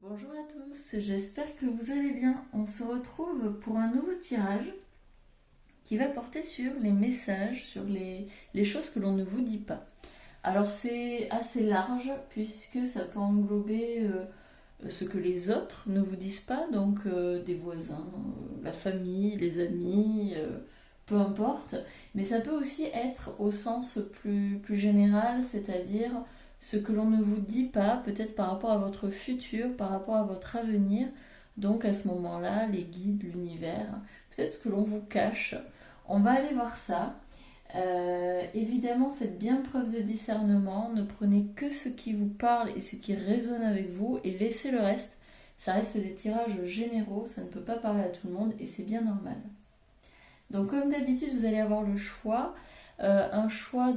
Bonjour à tous, j'espère que vous allez bien. On se retrouve pour un nouveau tirage qui va porter sur les messages, sur les choses que l'on ne vous dit pas. Alors c'est assez large puisque ça peut englober ce que les autres ne vous disent pas, donc des voisins, la famille, les amis, peu importe. Mais ça peut aussi être au sens plus général, c'est-à-dire ce que l'on ne vous dit pas, peut-être par rapport à votre futur, par rapport à votre avenir. Donc à ce moment-là, les guides, l'univers, peut-être ce que l'on vous cache. On va aller voir ça. Évidemment, faites bien preuve de discernement, ne prenez que ce qui vous parle et ce qui résonne avec vous et laissez le reste. Ça reste des tirages généraux, ça ne peut pas parler à tout le monde et c'est bien normal. Donc comme d'habitude, vous allez avoir le choix, un choix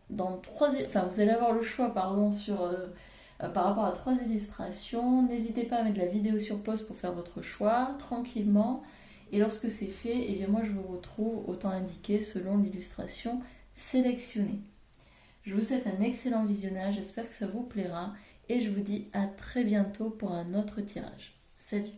dans trois, enfin vous allez avoir le choix pardon sur par rapport à trois illustrations. N'hésitez pas à mettre la vidéo sur pause pour faire votre choix tranquillement. Et lorsque c'est fait, eh bien moi je vous retrouve au temps indiqué selon l'illustration sélectionnée. Je vous souhaite un excellent visionnage, j'espère que ça vous plaira et je vous dis à très bientôt pour un autre tirage. Salut!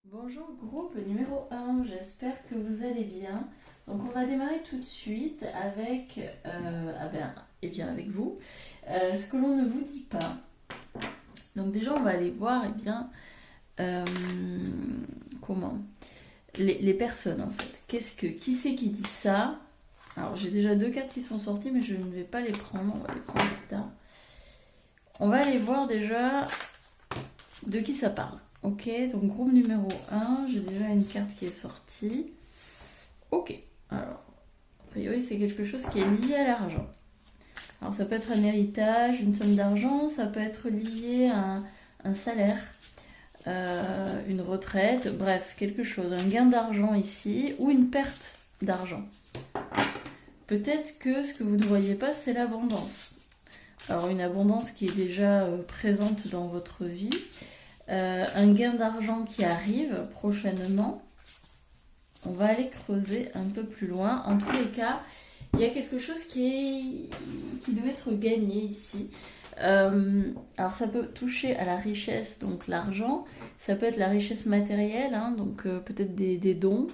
Bonjour groupe numéro 1, j'espère que vous allez bien. Donc on va démarrer tout de suite avec, eh bien avec vous, ce que l'on ne vous dit pas. Donc déjà on va aller voir euh, comment les personnes en fait. Qui c'est qui dit ça? Alors j'ai déjà deux cartes qui sont sorties mais je ne vais pas les prendre, on va les prendre plus tard. On va aller voir déjà de qui ça parle. Ok, donc groupe numéro 1, j'ai déjà une carte qui est sortie. Ok, alors, a priori c'est quelque chose qui est lié à l'argent. Alors ça peut être un héritage, une somme d'argent, ça peut être lié à un salaire, une retraite, bref, quelque chose, un gain d'argent ici ou une perte d'argent. Peut-être que ce que vous ne voyez pas, c'est l'abondance. Alors une abondance qui est déjà présente dans votre vie, un gain d'argent qui arrive prochainement. On va aller creuser un peu plus loin. En tous les cas, il y a quelque chose qui doit être gagné ici. Alors ça peut toucher à la richesse, donc l'argent. Ça peut être la richesse matérielle, hein, donc peut-être des dons.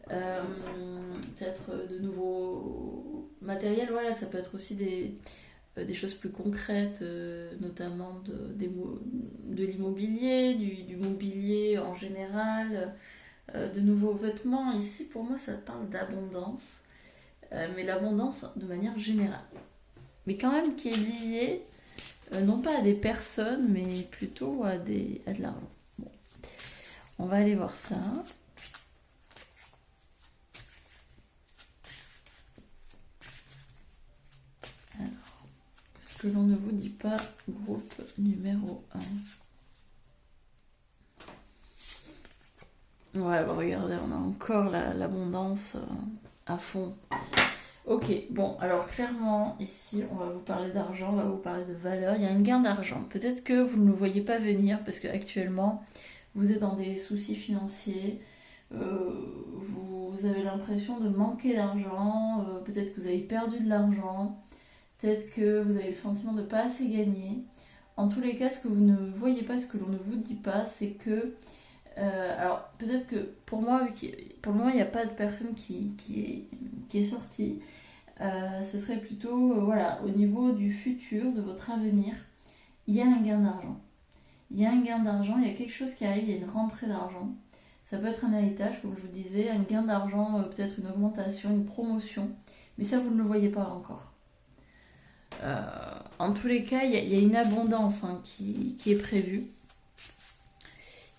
Peut-être de nouveaux matériels. Voilà, ça peut être aussi des choses plus concrètes, notamment de l'immobilier, du mobilier en général, de nouveaux vêtements. Ici, pour moi, ça parle d'abondance, mais l'abondance de manière générale. Mais quand même qui est liée, non pas à des personnes, mais plutôt à de l'argent. Bon. On va aller voir ça. Alors, ce que l'on ne vous dit pas, groupe numéro 1. Ouais, bah regardez, on a encore l'abondance à fond. Ok, bon, alors clairement, ici, on va vous parler d'argent, on va vous parler de valeur. Il y a un gain d'argent. Peut-être que vous ne le voyez pas venir parce qu'actuellement, vous êtes dans des soucis financiers. Vous avez l'impression de manquer d'argent. Peut-être que vous avez perdu de l'argent. Peut-être que vous avez le sentiment de ne pas assez gagner. En tous les cas, ce que vous ne voyez pas, ce que l'on ne vous dit pas, c'est que alors peut-être que pour moi, pour le moment il n'y a pas de personne qui est sortie, ce serait plutôt voilà, au niveau du futur, de votre avenir, il y a un gain d'argent. Il y a un gain d'argent, il y a quelque chose qui arrive, il y a une rentrée d'argent. Ça peut être un héritage, comme je vous disais, un gain d'argent, peut-être une augmentation, une promotion, mais ça vous ne le voyez pas encore. En tous les cas, il y a une abondance hein, qui est prévue.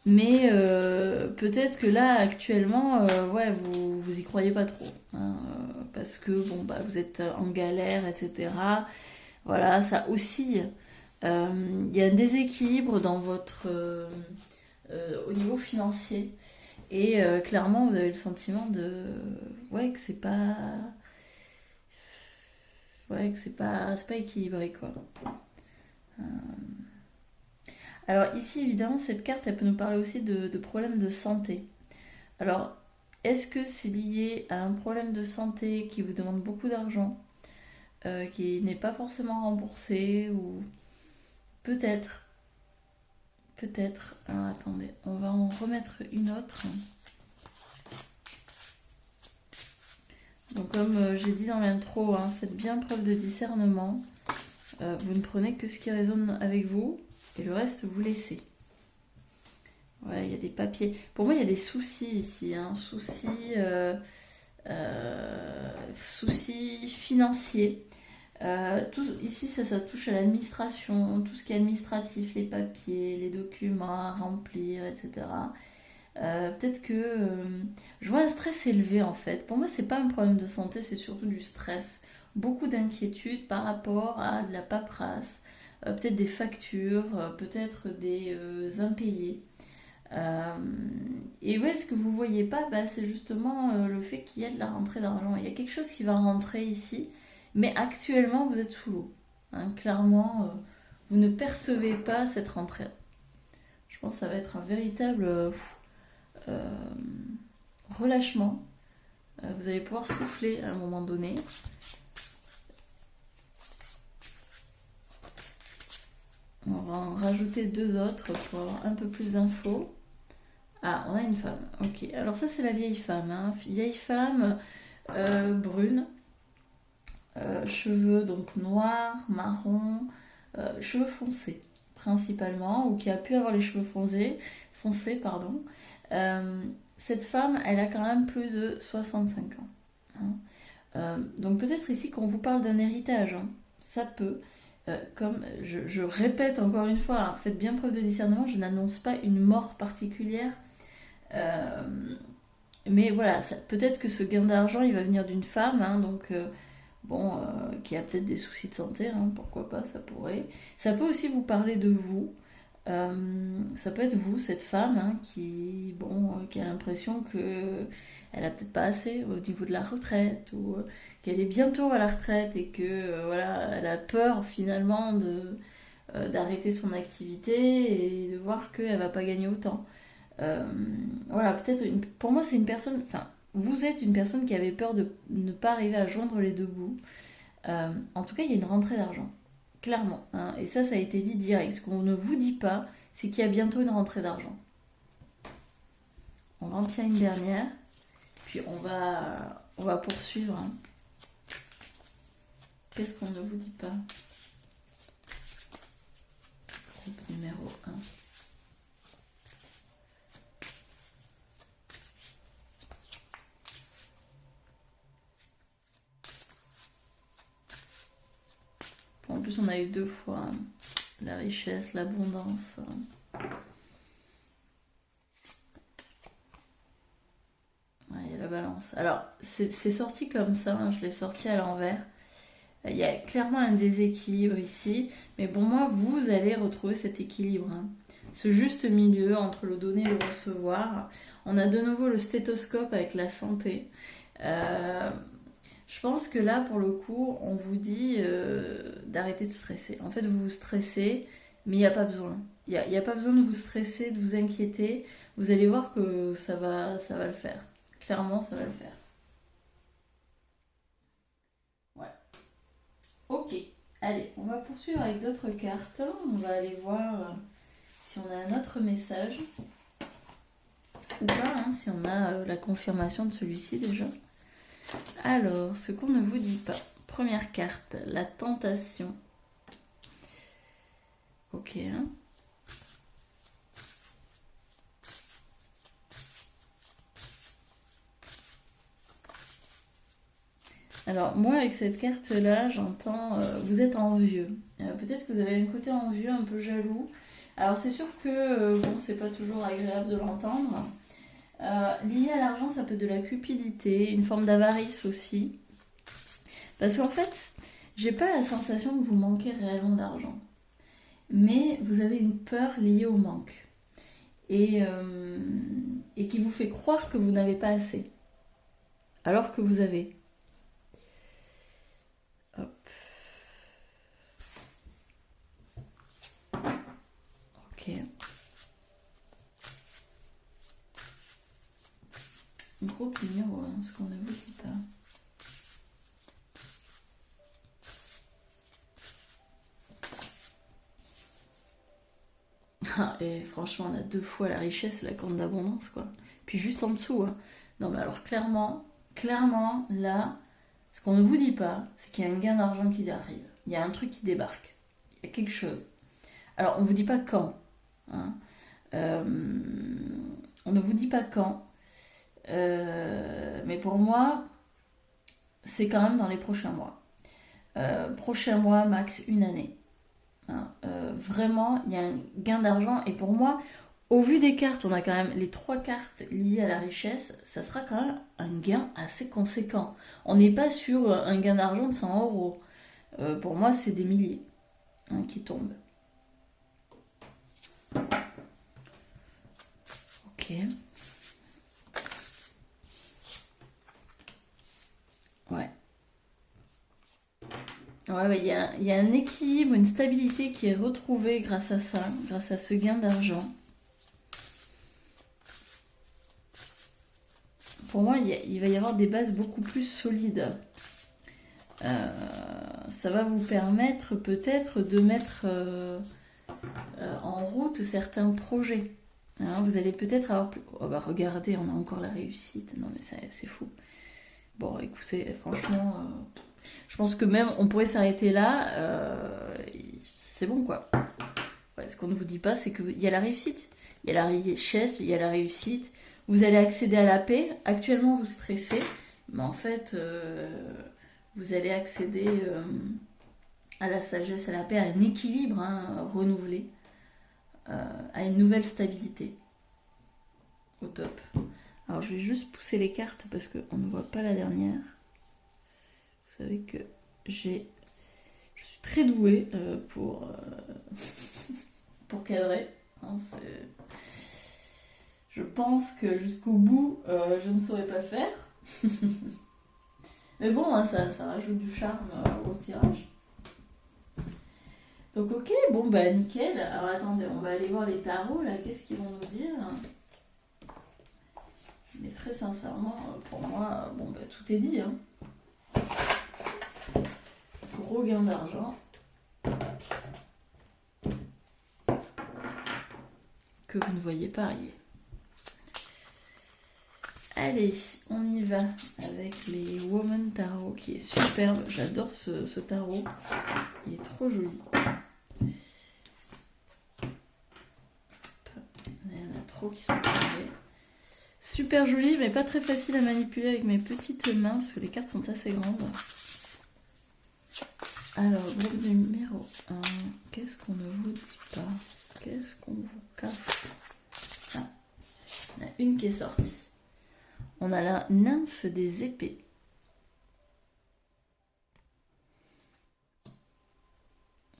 Mais peut-être que là, actuellement, ouais, vous y croyez pas trop. Hein, parce que, bon, bah, vous êtes en galère, etc. Voilà, ça oscille. Il y a un déséquilibre dans au niveau financier. Et clairement, vous avez le sentiment ouais, que c'est pas. Ouais, que c'est pas équilibré, quoi. Euh, Alors ici, évidemment, cette carte, elle peut nous parler aussi de problèmes de santé. Alors, est-ce que c'est lié à un problème de santé qui vous demande beaucoup d'argent? qui n'est pas forcément remboursé ou peut-être. Peut-être. Alors, attendez, on va en remettre une autre. Donc comme j'ai dit dans l'intro, hein, faites bien preuve de discernement. Vous ne prenez que ce qui résonne avec vous et le reste vous laissez. Ouais, il y a des papiers. Pour moi, il y a des soucis ici. Hein. Soucis financiers. Ici, ça touche à l'administration, tout ce qui est administratif, les papiers, les documents à remplir, etc. Peut-être que je vois un stress élevé en fait. Pour moi, c'est pas un problème de santé, c'est surtout du stress. Beaucoup d'inquiétude par rapport à de la paperasse, peut-être des factures, peut-être des impayés. Et ouais, ce que vous voyez pas, bah, c'est justement le fait qu'il y a de la rentrée d'argent. Il y a quelque chose qui va rentrer ici, mais actuellement vous êtes sous l'eau. Hein, clairement, vous ne percevez pas cette rentrée. Je pense que ça va être un véritable euh, relâchement. Vous allez pouvoir souffler à un moment donné. On va en rajouter deux autres pour avoir un peu plus d'infos. Ah, on a une femme. Ok, alors ça c'est la vieille femme. Hein. Vieille femme brune. Cheveux donc noirs, marrons, cheveux foncés principalement, ou qui a pu avoir les cheveux foncés pardon. Euh, Cette femme, elle a quand même plus de 65 ans. Hein. Donc peut-être ici qu'on vous parle d'un héritage. Hein. Ça peut. Comme je répète encore une fois, hein, faites bien preuve de discernement, je n'annonce pas une mort particulière. Euh, mais voilà, peut-être que ce gain d'argent, il va venir d'une femme, hein, donc qui a peut-être des soucis de santé, hein, pourquoi pas, ça pourrait. Ça peut aussi vous parler de vous. Ça peut être vous, cette femme, hein, qui a l'impression que elle a peut-être pas assez au niveau de la retraite, ou qu'elle est bientôt à la retraite et que voilà, elle a peur finalement d'arrêter son activité et de voir qu'elle va pas gagner autant. Euh, voilà, pour moi, c'est une personne. Enfin, vous êtes une personne qui avait peur de ne pas arriver à joindre les deux bouts. En tout cas, il y a une rentrée d'argent, clairement. Hein, et ça a été dit direct. Ce qu'on ne vous dit pas, c'est qu'il y a bientôt une rentrée d'argent. On en tient une dernière, puis on va poursuivre. Hein. Qu'est-ce qu'on ne vous dit pas? Groupe numéro 1. En plus, on a eu deux fois hein, la richesse, l'abondance. Ouais, il y a la balance. Alors, c'est sorti comme ça, hein, je l'ai sorti à l'envers. Il y a clairement un déséquilibre ici, mais bon, moi, vous allez retrouver cet équilibre. Hein. Ce juste milieu entre le donner et le recevoir. On a de nouveau le stéthoscope avec la santé. Je pense que là, pour le coup, on vous dit d'arrêter de stresser. En fait, vous vous stressez, mais il n'y a pas besoin. Il n'y a pas besoin de vous stresser, de vous inquiéter. Vous allez voir que ça va le faire. Clairement, ça va le faire. Ouais. Ok. Allez, on va poursuivre avec d'autres cartes. On va aller voir si on a un autre message. Ou pas, hein, si on a la confirmation de celui-ci déjà. Alors, ce qu'on ne vous dit pas. Première carte, la tentation. Ok. Hein. Alors, moi, avec cette carte-là, j'entends vous êtes envieux. Peut-être que vous avez un côté envieux, un peu jaloux. Alors, c'est sûr que, bon, c'est pas toujours agréable de l'entendre. Lié à l'argent, ça peut être de la cupidité, une forme d'avarice aussi. Parce qu'en fait, j'ai pas la sensation que vous manquez réellement d'argent. Mais vous avez une peur liée au manque. Et qui vous fait croire que vous n'avez pas assez. Alors que vous avez. Hop. Ok. Groupe numéro 1, ce qu'on ne vous dit pas. Et franchement, on a 2 fois la richesse et la corne d'abondance, quoi. Puis juste en dessous, hein. Non, mais alors clairement, là, ce qu'on ne vous dit pas, c'est qu'il y a un gain d'argent qui arrive. Il y a un truc qui débarque. Il y a quelque chose. Alors, on ne vous dit pas quand, hein. On ne vous dit pas quand. Mais pour moi, c'est quand même dans les prochains mois. Prochain mois, max une année. Hein. Vraiment, il y a un gain d'argent. Et pour moi, au vu des cartes, on a quand même les 3 cartes liées à la richesse. Ça sera quand même un gain assez conséquent. On n'est pas sur un gain d'argent de 100 euros. Pour moi, c'est des milliers, hein, qui tombent. Ok. Ouais. Ouais, il y a un équilibre, une stabilité qui est retrouvée grâce à ça, grâce à ce gain d'argent. Pour moi, il va y avoir des bases beaucoup plus solides. Ça va vous permettre peut-être de mettre en route certains projets. Hein, vous allez peut-être avoir plus... Oh bah regardez, on a encore la réussite. Non mais c'est fou. Bon, écoutez, franchement, je pense que même on pourrait s'arrêter là. C'est bon, quoi. Ouais, ce qu'on ne vous dit pas, c'est qu'il y a la réussite. Il y a la richesse, il y a la réussite. Vous allez accéder à la paix. Actuellement, vous stressez. Mais en fait, vous allez accéder à la sagesse, à la paix, à un équilibre, hein, renouvelé, à une nouvelle stabilité. Au top. Alors je vais juste pousser les cartes parce qu'on ne voit pas la dernière. Vous savez que je suis très douée pour cadrer. Hein, je pense que jusqu'au bout, je ne saurais pas faire. Mais bon, hein, ça rajoute du charme au tirage. Donc ok, bon bah nickel. Alors attendez, on va aller voir les tarots là, qu'est-ce qu'ils vont nous dire? Mais très sincèrement, pour moi, bon bah tout est dit, hein. Gros gain d'argent. Que vous ne voyez pas arriver. Allez, on y va avec les Woman Tarot qui est superbe. J'adore ce tarot. Il est trop joli. Il y en a trop qui sont tombés. Super joli, mais pas très facile à manipuler avec mes petites mains parce que les cartes sont assez grandes. Alors, groupe numéro 1. Qu'est-ce qu'on ne vous dit pas? Qu'est-ce qu'on vous cache? Ah, il y en a une qui est sortie. On a la nymphe des épées.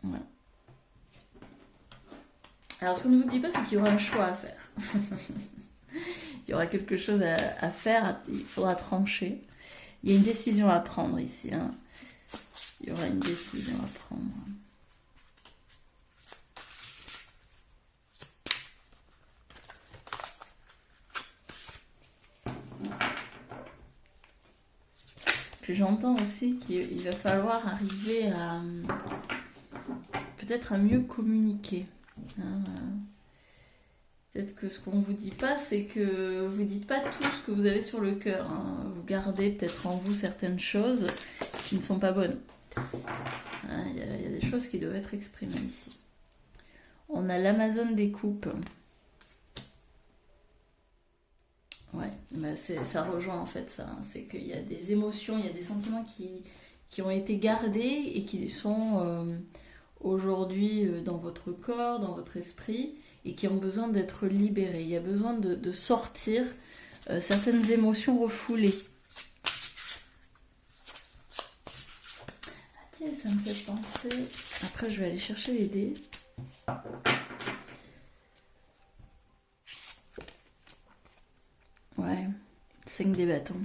Voilà. Alors, ce qu'on ne vous dit pas, c'est qu'il y aura un choix à faire. Il y aura quelque chose à faire, il faudra trancher. Il y a une décision à prendre ici. Hein. Il y aura une décision à prendre. Puis j'entends aussi qu'il va falloir arriver à peut-être à mieux communiquer. Hein. Peut-être que ce qu'on ne vous dit pas, c'est que vous ne dites pas tout ce que vous avez sur le cœur. Hein. Vous gardez peut-être en vous certaines choses qui ne sont pas bonnes. Il y a des choses qui doivent être exprimées ici. On a l'Amazone des coupes. Ouais, bah ça rejoint en fait ça. Hein. C'est qu'il y a des émotions, il y a des sentiments qui ont été gardés et qui sont aujourd'hui dans votre corps, dans votre esprit, et qui ont besoin d'être libérés. Il y a besoin de sortir certaines émotions refoulées. Ah tiens, ça me fait penser... Après, je vais aller chercher les dés. Ouais, 5 des bâtons.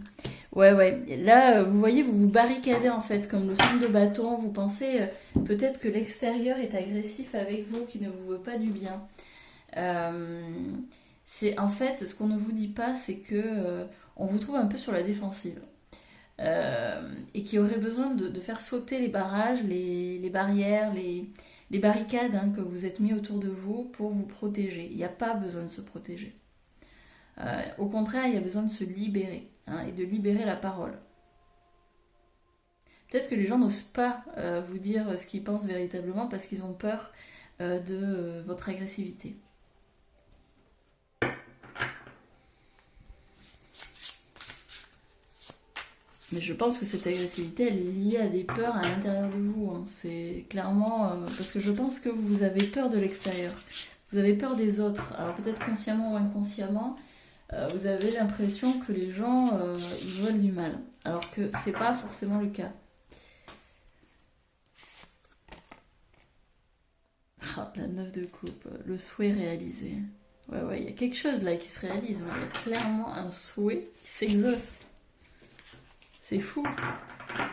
Ouais. Là, vous voyez, vous vous barricadez en fait, comme le 5 de bâton. Vous pensez peut-être que l'extérieur est agressif avec vous, qui ne vous veut pas du bien. C'est en fait, ce qu'on ne vous dit pas, c'est que on vous trouve un peu sur la défensive. Et qui aurait besoin de faire sauter les barrages, les barrières, les les barricades hein, que vous êtes mis autour de vous pour vous protéger. Il n'y a pas besoin de se protéger. Au contraire, il y a besoin de se libérer hein, et de libérer la parole. Peut-être que les gens n'osent pas vous dire ce qu'ils pensent véritablement parce qu'ils ont peur de votre agressivité. Mais je pense que cette agressivité, elle est liée à des peurs à l'intérieur de vous. Hein. C'est clairement... parce que je pense que vous avez peur de l'extérieur. Vous avez peur des autres. Alors peut-être consciemment ou inconsciemment, vous avez l'impression que les gens, ils veulent du mal. Alors que c'est pas forcément le cas. Ah, la 9 de coupe, le souhait réalisé. Ouais, il y a quelque chose là qui se réalise. Hein. Il y a clairement un souhait qui s'exauce. C'est fou.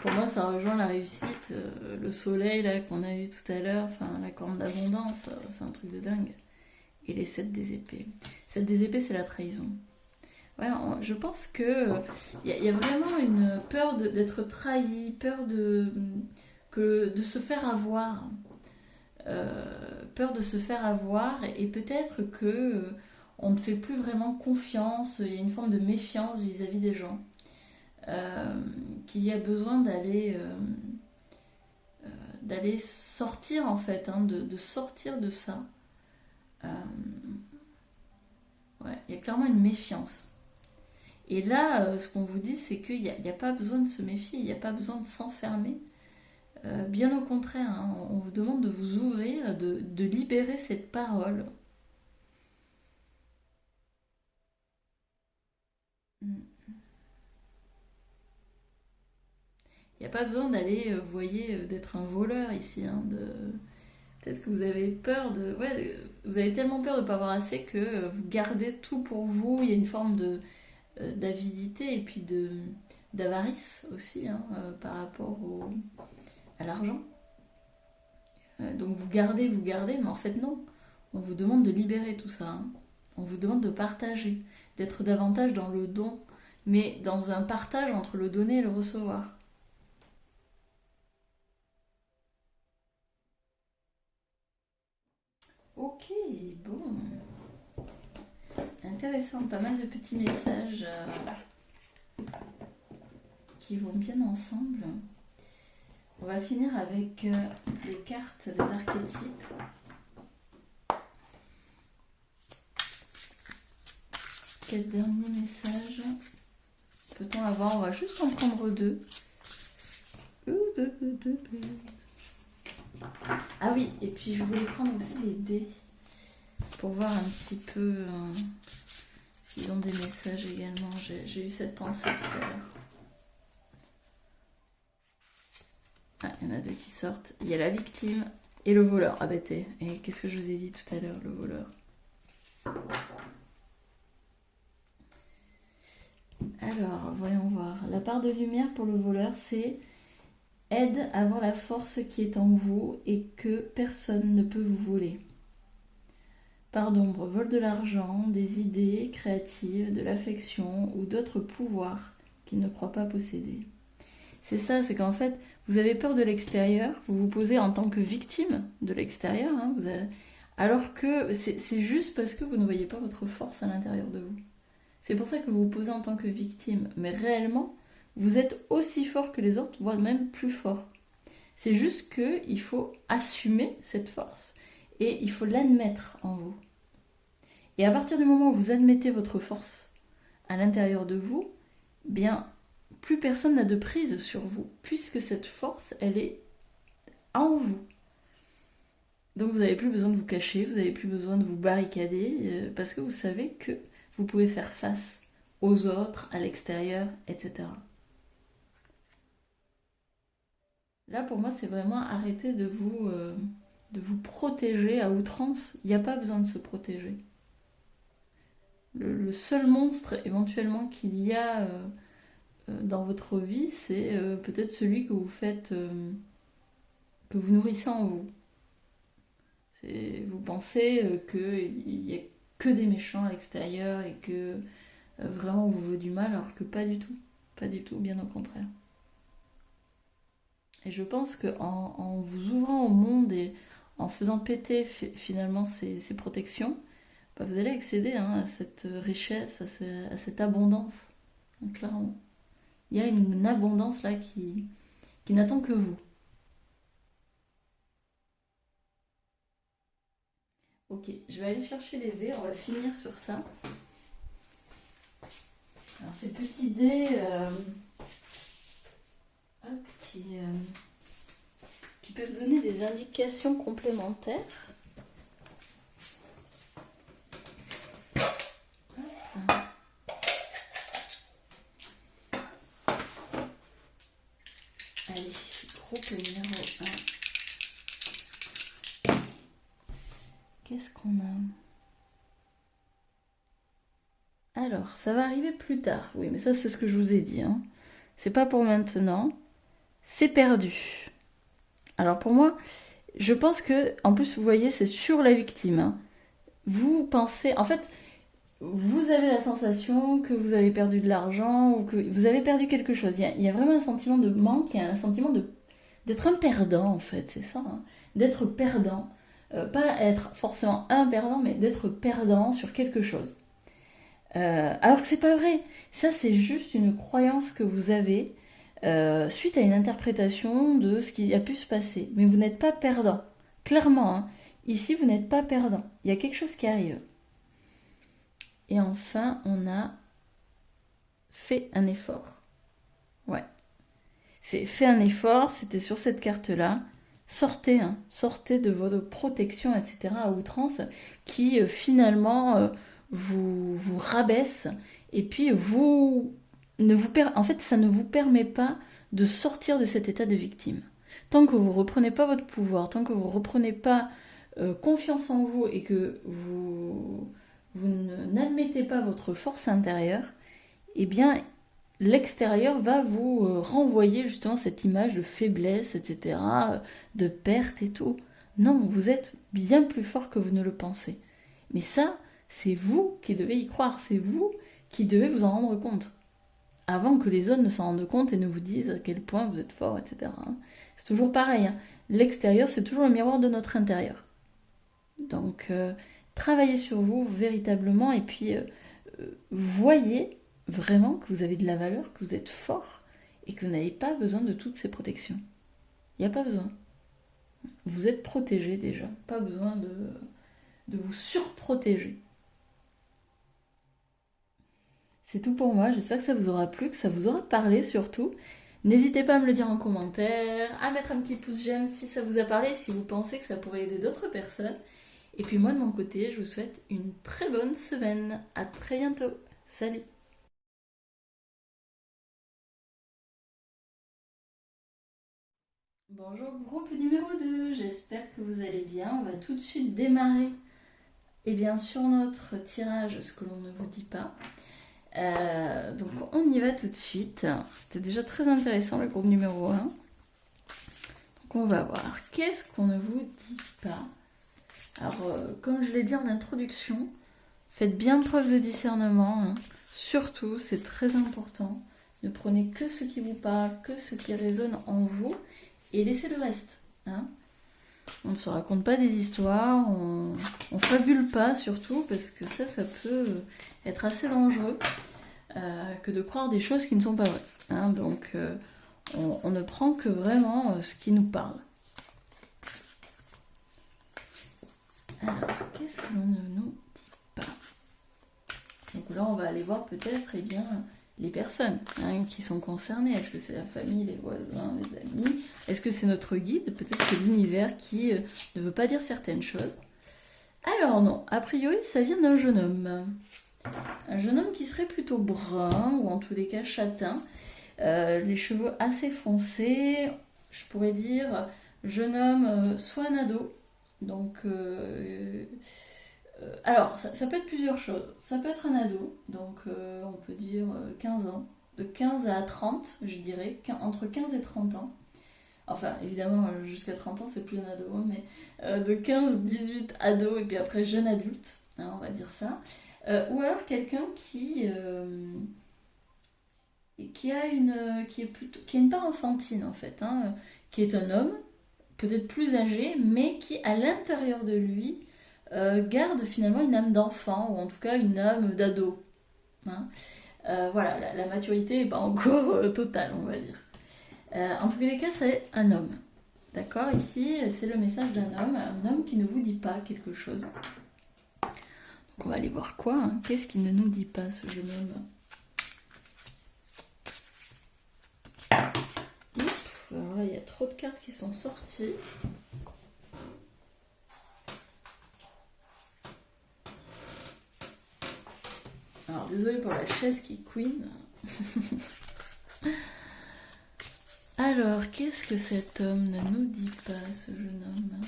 Pour moi, ça rejoint la réussite, le soleil là qu'on a eu tout à l'heure, enfin la corne d'abondance, c'est un truc de dingue. Et les 7 des épées. 7 des épées, c'est la trahison. Ouais, je pense que y a vraiment une peur d'être trahi, peur de se faire avoir. Peur de se faire avoir et peut-être que on ne fait plus vraiment confiance, il y a une forme de méfiance vis-à-vis des gens. Qu'il y a besoin d'aller sortir en fait, hein, de sortir de ça. Ouais, il y a clairement une méfiance. Et là, ce qu'on vous dit, c'est qu'il n'y a pas besoin de se méfier, il n'y a pas besoin de s'enfermer. Bien au contraire, hein, on vous demande de vous ouvrir, de libérer cette parole. Il n'y a pas besoin d'aller, vous voyez, d'être un voleur ici. Hein, peut-être que vous avez peur de... Ouais, vous avez tellement peur de ne pas avoir assez que vous gardez tout pour vous. Il y a une forme d'avidité et puis d'avarice aussi hein, par rapport à l'argent. Donc vous gardez, mais en fait non. On vous demande de libérer tout ça. Hein. On vous demande de partager, d'être davantage dans le don, mais dans un partage entre le donner et le recevoir. Ok, bon. Intéressant, pas mal de petits messages qui vont bien ensemble. On va finir avec les cartes des archétypes. Quel dernier message peut-on avoir? On va juste en prendre 2. Ah oui, et puis je voulais prendre aussi les dés pour voir un petit peu s'ils ont des messages également. J'ai eu cette pensée tout à l'heure. Ah, il y en a 2 qui sortent. Il y a la victime et le voleur. Ah bah t'es. Et qu'est-ce que je vous ai dit tout à l'heure, le voleur? Alors, voyons voir. La part de lumière pour le voleur, c'est aide à voir la force qui est en vous et que personne ne peut vous voler. Part d'ombre, vole de l'argent, des idées créatives, de l'affection ou d'autres pouvoirs qu'il ne croit pas posséder. C'est ça, c'est qu'en fait, vous avez peur de l'extérieur, vous vous posez en tant que victime de l'extérieur, hein, alors que c'est juste parce que vous ne voyez pas votre force à l'intérieur de vous. C'est pour ça que vous vous posez en tant que victime. Mais réellement, vous êtes aussi fort que les autres, voire même plus fort. C'est juste qu'il faut assumer cette force et il faut l'admettre en vous. Et à partir du moment où vous admettez votre force à l'intérieur de vous, bien, plus personne n'a de prise sur vous, puisque cette force, elle est en vous. Donc vous n'avez plus besoin de vous cacher, vous n'avez plus besoin de vous barricader, parce que vous savez que vous pouvez faire face aux autres, à l'extérieur, etc. Là, pour moi, c'est vraiment arrêter de vous protéger à outrance. Il n'y a pas besoin de se protéger. Le seul monstre, éventuellement, qu'il y a dans votre vie, c'est peut-être celui que vous faites, que vous nourrissez en vous. Vous pensez qu'il n'y a que des méchants à l'extérieur et que vraiment on vous veut du mal, alors que pas du tout. Pas du tout, bien au contraire. Et je pense qu'en vous ouvrant au monde et en faisant péter finalement ces protections, bah, vous allez accéder à cette richesse, à cette abondance. Donc, clairement. Il y a une abondance là qui n'attend que vous. Ok, je vais aller chercher les dés, on va finir sur ça. Alors ces petits dés hop, qui peuvent donner des indications complémentaires. Allez, groupe numéro 1. Qu'est-ce qu'on a? Alors, ça va arriver plus tard. Oui, mais ça, c'est ce que je vous ai dit. Hein. C'est pas pour maintenant. C'est perdu. Alors, pour moi, je pense que, en plus, vous voyez, c'est sur la victime. Hein. Vous pensez... En fait, vous avez la sensation que vous avez perdu de l'argent ou que vous avez perdu quelque chose. Il y a vraiment un sentiment de manque, il y a un sentiment d'être un perdant, en fait. C'est ça. Hein. D'être perdant. Pas être forcément un perdant, mais d'être perdant sur quelque chose. Alors que c'est pas vrai. Ça, c'est juste une croyance que vous avez suite à une interprétation de ce qui a pu se passer. Mais vous n'êtes pas perdant. Clairement, hein, ici, vous n'êtes pas perdant. Il y a quelque chose qui arrive. Et enfin, on a fait un effort. Ouais. C'est fait un effort, c'était sur cette carte-là. Sortez, hein, sortez de votre protection, etc. à outrance, qui finalement vous rabaisse. Et puis en fait, ça ne vous permet pas de sortir de cet état de victime. Tant que vous ne reprenez pas votre pouvoir, tant que vous ne reprenez pas confiance en vous et que vous n'admettez pas votre force intérieure, eh bien, l'extérieur va vous renvoyer justement cette image de faiblesse, etc., de perte et tout. Non, vous êtes bien plus fort que vous ne le pensez. Mais ça, c'est vous qui devez y croire, c'est vous qui devez vous en rendre compte. Avant que les autres ne s'en rendent compte et ne vous disent à quel point vous êtes fort, etc. C'est toujours pareil. Hein. L'extérieur, c'est toujours le miroir de notre intérieur. Donc, travaillez sur vous véritablement et puis voyez vraiment que vous avez de la valeur, que vous êtes fort et que vous n'avez pas besoin de toutes ces protections. Il n'y a pas besoin. Vous êtes protégé déjà. Pas besoin de vous surprotéger. C'est tout pour moi. J'espère que ça vous aura plu, que ça vous aura parlé surtout. N'hésitez pas à me le dire en commentaire, à mettre un petit pouce j'aime si ça vous a parlé, si vous pensez que ça pourrait aider d'autres personnes. Et puis moi de mon côté, je vous souhaite une très bonne semaine. À très bientôt. Salut! Bonjour groupe numéro 2, j'espère que vous allez bien. On va tout de suite démarrer et bien sur notre tirage, ce que l'on ne vous dit pas. Donc on y va tout de suite. C'était déjà très intéressant le groupe numéro 1. Donc on va voir. Qu'est-ce qu'on ne vous dit pas? Alors comme je l'ai dit en introduction, faites bien preuve de discernement. Hein. Surtout, c'est très important. Ne prenez que ce qui vous parle, que ce qui résonne en vous. Et laissez le reste. Hein. On ne se raconte pas des histoires, on fabule pas surtout, parce que ça peut être assez dangereux que de croire des choses qui ne sont pas vraies. Hein. Donc on ne prend que vraiment ce qui nous parle. Alors, qu'est-ce que l'on ne nous dit pas? Donc là, on va aller voir peut-être les personnes qui sont concernées. Est-ce que c'est la famille, les voisins, les amis? Est-ce que c'est notre guide? Peut-être c'est l'univers qui ne veut pas dire certaines choses. Alors non, a priori, ça vient d'un jeune homme. Un jeune homme qui serait plutôt brun, ou en tous les cas châtain. Les cheveux assez foncés. Je pourrais dire jeune homme, soit un ado. Donc... alors, ça peut être plusieurs choses. Ça peut être un ado, donc on peut dire 15 ans. De 15 à 30, je dirais, entre 15 et 30 ans. Enfin, évidemment, jusqu'à 30 ans, c'est plus un ado, hein, mais de 15, 18 ado, et puis après jeune adulte, hein, on va dire ça. Ou alors quelqu'un qui a une part enfantine, en fait, hein, qui est un homme, peut-être plus âgé, mais qui à l'intérieur de lui garde finalement une âme d'enfant, ou en tout cas une âme d'ado. Hein. Voilà, la maturité n'est pas encore totale, on va dire. En tous les cas, c'est un homme. D'accord? Ici, c'est le message d'un homme, un homme qui ne vous dit pas quelque chose. Donc on va aller voir quoi, hein. Qu'est-ce qu'il ne nous dit pas, ce jeune homme? Ouf, alors là, il y a trop de cartes qui sont sorties. Alors, désolée pour la chaise qui couine. Alors, qu'est-ce que cet homme ne nous dit pas, ce jeune homme?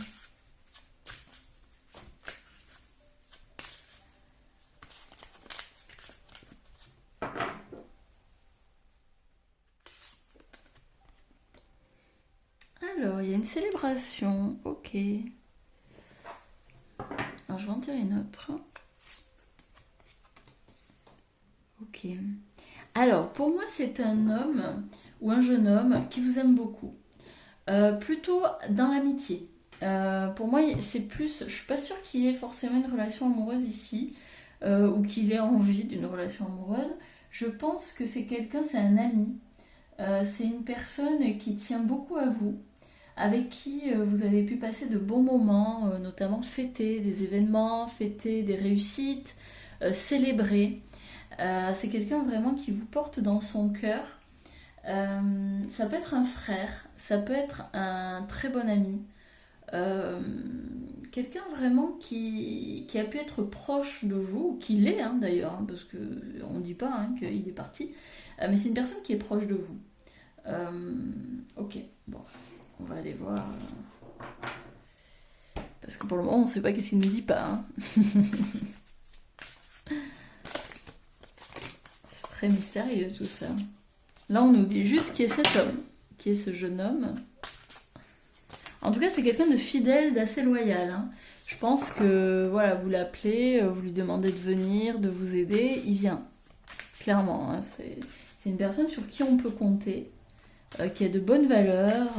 Alors, il y a une célébration, ok. Alors, je vais en tirer une autre. Ok. Alors, pour moi, c'est un homme ou un jeune homme qui vous aime beaucoup. Plutôt dans l'amitié. Pour moi, c'est plus. Je suis pas sûre qu'il y ait forcément une relation amoureuse ici, ou qu'il ait envie d'une relation amoureuse. Je pense que c'est quelqu'un, c'est un ami. C'est une personne qui tient beaucoup à vous, avec qui vous avez pu passer de bons moments, notamment fêter des événements, fêter des réussites, célébrer. C'est quelqu'un vraiment qui vous porte dans son cœur. Ça peut être un frère, ça peut être un très bon ami. Quelqu'un vraiment qui a pu être proche de vous, ou qui l'est hein, d'ailleurs, hein, parce qu'on ne dit pas hein, qu'il est parti, mais c'est une personne qui est proche de vous. Ok, bon, on va aller voir. Parce que pour le moment, on ne sait pas qu'est-ce qu'il ne nous dit pas. Hein. C'est très mystérieux tout ça. Là, on nous dit juste qui est cet homme, qui est ce jeune homme. En tout cas, c'est quelqu'un de fidèle, d'assez loyal. Hein. Je pense que voilà, vous l'appelez, vous lui demandez de venir, de vous aider, il vient. Clairement, hein, c'est une personne sur qui on peut compter, qui a de bonnes valeurs.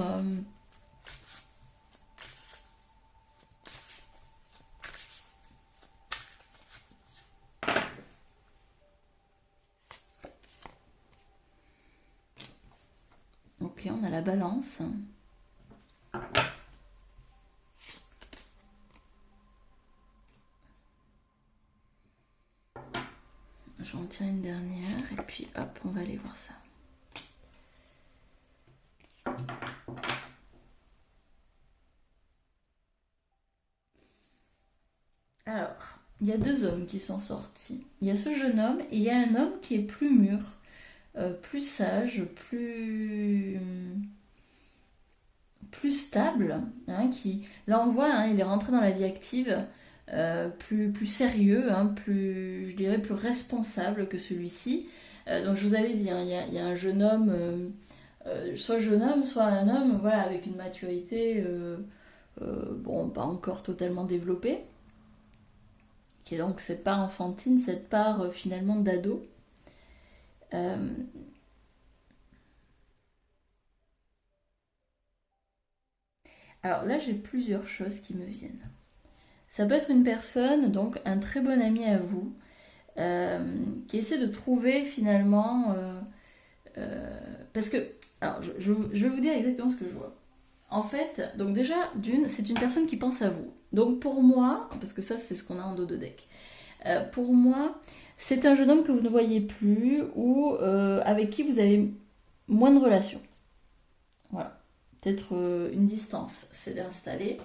Ok, on a la balance. Je vais en tirer une dernière et puis hop, on va aller voir ça. Alors, il y a deux hommes qui sont sortis. Il y a ce jeune homme et il y a un homme qui est plus mûr, plus sage, plus stable, hein, qui, là on voit, hein, il est rentré dans la vie active, plus sérieux, hein, je dirais plus responsable que celui-ci. Donc je vous avais dit, hein, il y a un jeune homme, soit jeune homme, soit un homme, voilà, avec une maturité, bon, pas encore totalement développée, qui est donc cette part enfantine, cette part finalement d'ado. Alors là, j'ai plusieurs choses qui me viennent. Ça peut être une personne, donc un très bon ami à vous, qui essaie de trouver finalement... parce que, alors je vais vous dire exactement ce que je vois. En fait, donc déjà, d'une, c'est une personne qui pense à vous. Donc pour moi, parce que ça c'est ce qu'on a en dos de deck, pour moi, c'est un jeune homme que vous ne voyez plus ou avec qui vous avez moins de relations. Voilà. Peut-être une distance s'est installée.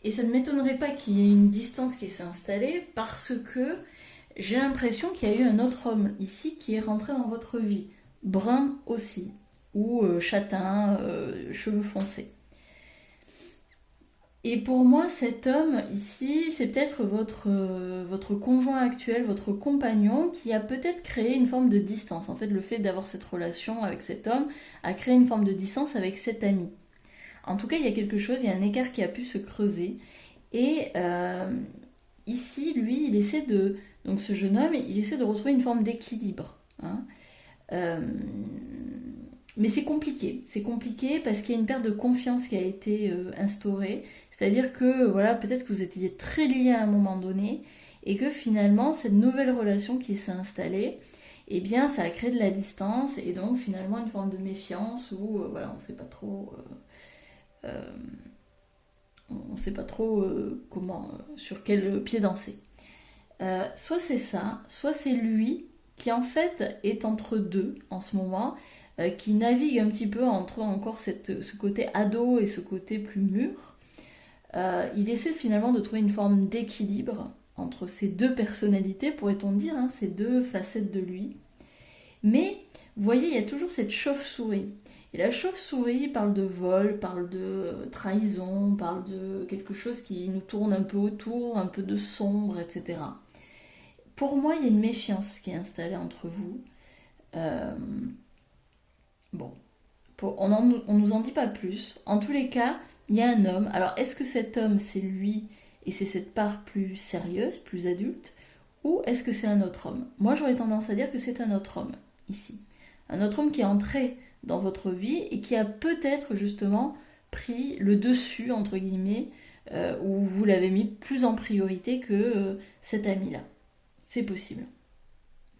Et ça ne m'étonnerait pas qu'il y ait une distance qui s'est installée parce que j'ai l'impression qu'il y a eu un autre homme ici qui est rentré dans votre vie. Brun aussi, ou châtain, cheveux foncés. Et pour moi, cet homme ici, c'est peut-être votre conjoint actuel, votre compagnon, qui a peut-être créé une forme de distance. En fait, le fait d'avoir cette relation avec cet homme a créé une forme de distance avec cet ami. En tout cas, il y a quelque chose, il y a un écart qui a pu se creuser. Et ici, lui, il essaie de... Donc ce jeune homme, il essaie de retrouver une forme d'équilibre. Hein. Mais c'est compliqué parce qu'il y a une perte de confiance qui a été instaurée. C'est-à-dire que voilà, peut-être que vous étiez très liés à un moment donné et que finalement cette nouvelle relation qui s'est installée, eh bien ça a créé de la distance et donc finalement une forme de méfiance où voilà, on ne sait pas trop, on sait pas trop comment, sur quel pied danser. Soit c'est ça, soit c'est lui qui en fait est entre deux en ce moment, qui navigue un petit peu entre encore ce côté ado et ce côté plus mûr. Il essaie finalement de trouver une forme d'équilibre entre ces deux personnalités, pourrait-on dire, hein, ces deux facettes de lui. Mais, vous voyez, il y a toujours cette chauve-souris. Et la chauve-souris parle de vol, parle de trahison, parle de quelque chose qui nous tourne un peu autour, un peu de sombre, etc. Pour moi, il y a une méfiance qui est installée entre vous. Euh, bon, on nous en dit pas plus. En tous les cas, il y a un homme. Alors, est-ce que cet homme, c'est lui et c'est cette part plus sérieuse, plus adulte, ou est-ce que c'est un autre homme? Moi, j'aurais tendance à dire que c'est un autre homme, ici. Un autre homme qui est entré dans votre vie et qui a peut-être justement pris le dessus, entre guillemets, où vous l'avez mis plus en priorité que cet ami-là. C'est possible.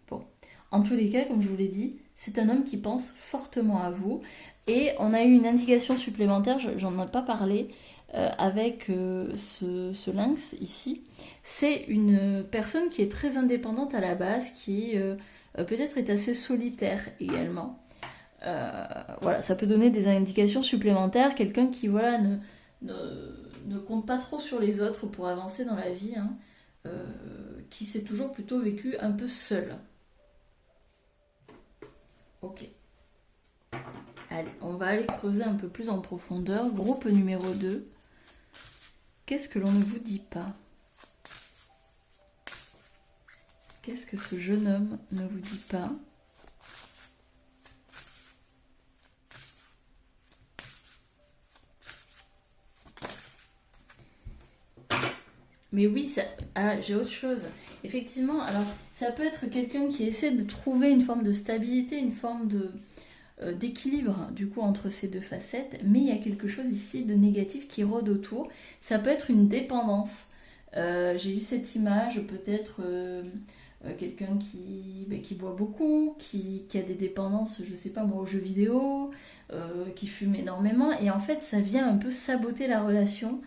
Bon. En tous les cas, comme je vous l'ai dit, c'est un homme qui pense fortement à vous. Et on a eu une indication supplémentaire, j'en ai pas parlé, avec ce lynx ici. C'est une personne qui est très indépendante à la base, qui peut-être est assez solitaire également. Voilà, ça peut donner des indications supplémentaires. Quelqu'un qui voilà, ne compte pas trop sur les autres pour avancer dans la vie, hein, qui s'est toujours plutôt vécu un peu seul. Ok. Allez, on va aller creuser un peu plus en profondeur. Groupe numéro 2. Qu'est-ce que l'on ne vous dit pas? Qu'est-ce que ce jeune homme ne vous dit pas? Mais oui, j'ai autre chose. Effectivement, alors ça peut être quelqu'un qui essaie de trouver une forme de stabilité, une forme d'équilibre du coup entre ces deux facettes, mais il y a quelque chose ici de négatif qui rôde autour. Ça peut être une dépendance. J'ai eu cette image, peut-être quelqu'un qui boit beaucoup, qui a des dépendances, je sais pas moi, aux jeux vidéo, qui fume énormément, et en fait ça vient un peu saboter la relation.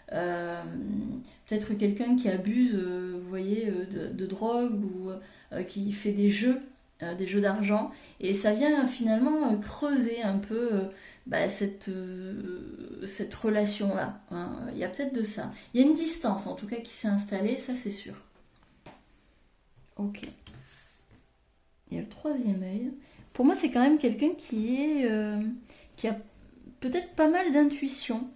Peut-être quelqu'un qui abuse, vous voyez, de drogue ou qui fait des jeux d'argent, et ça vient finalement creuser un peu cette relation-là, hein. Il y a peut-être de ça. Il y a une distance en tout cas qui s'est installée, ça c'est sûr. Ok. Il y a le troisième œil. Pour moi, c'est quand même quelqu'un qui a peut-être pas mal d'intuition.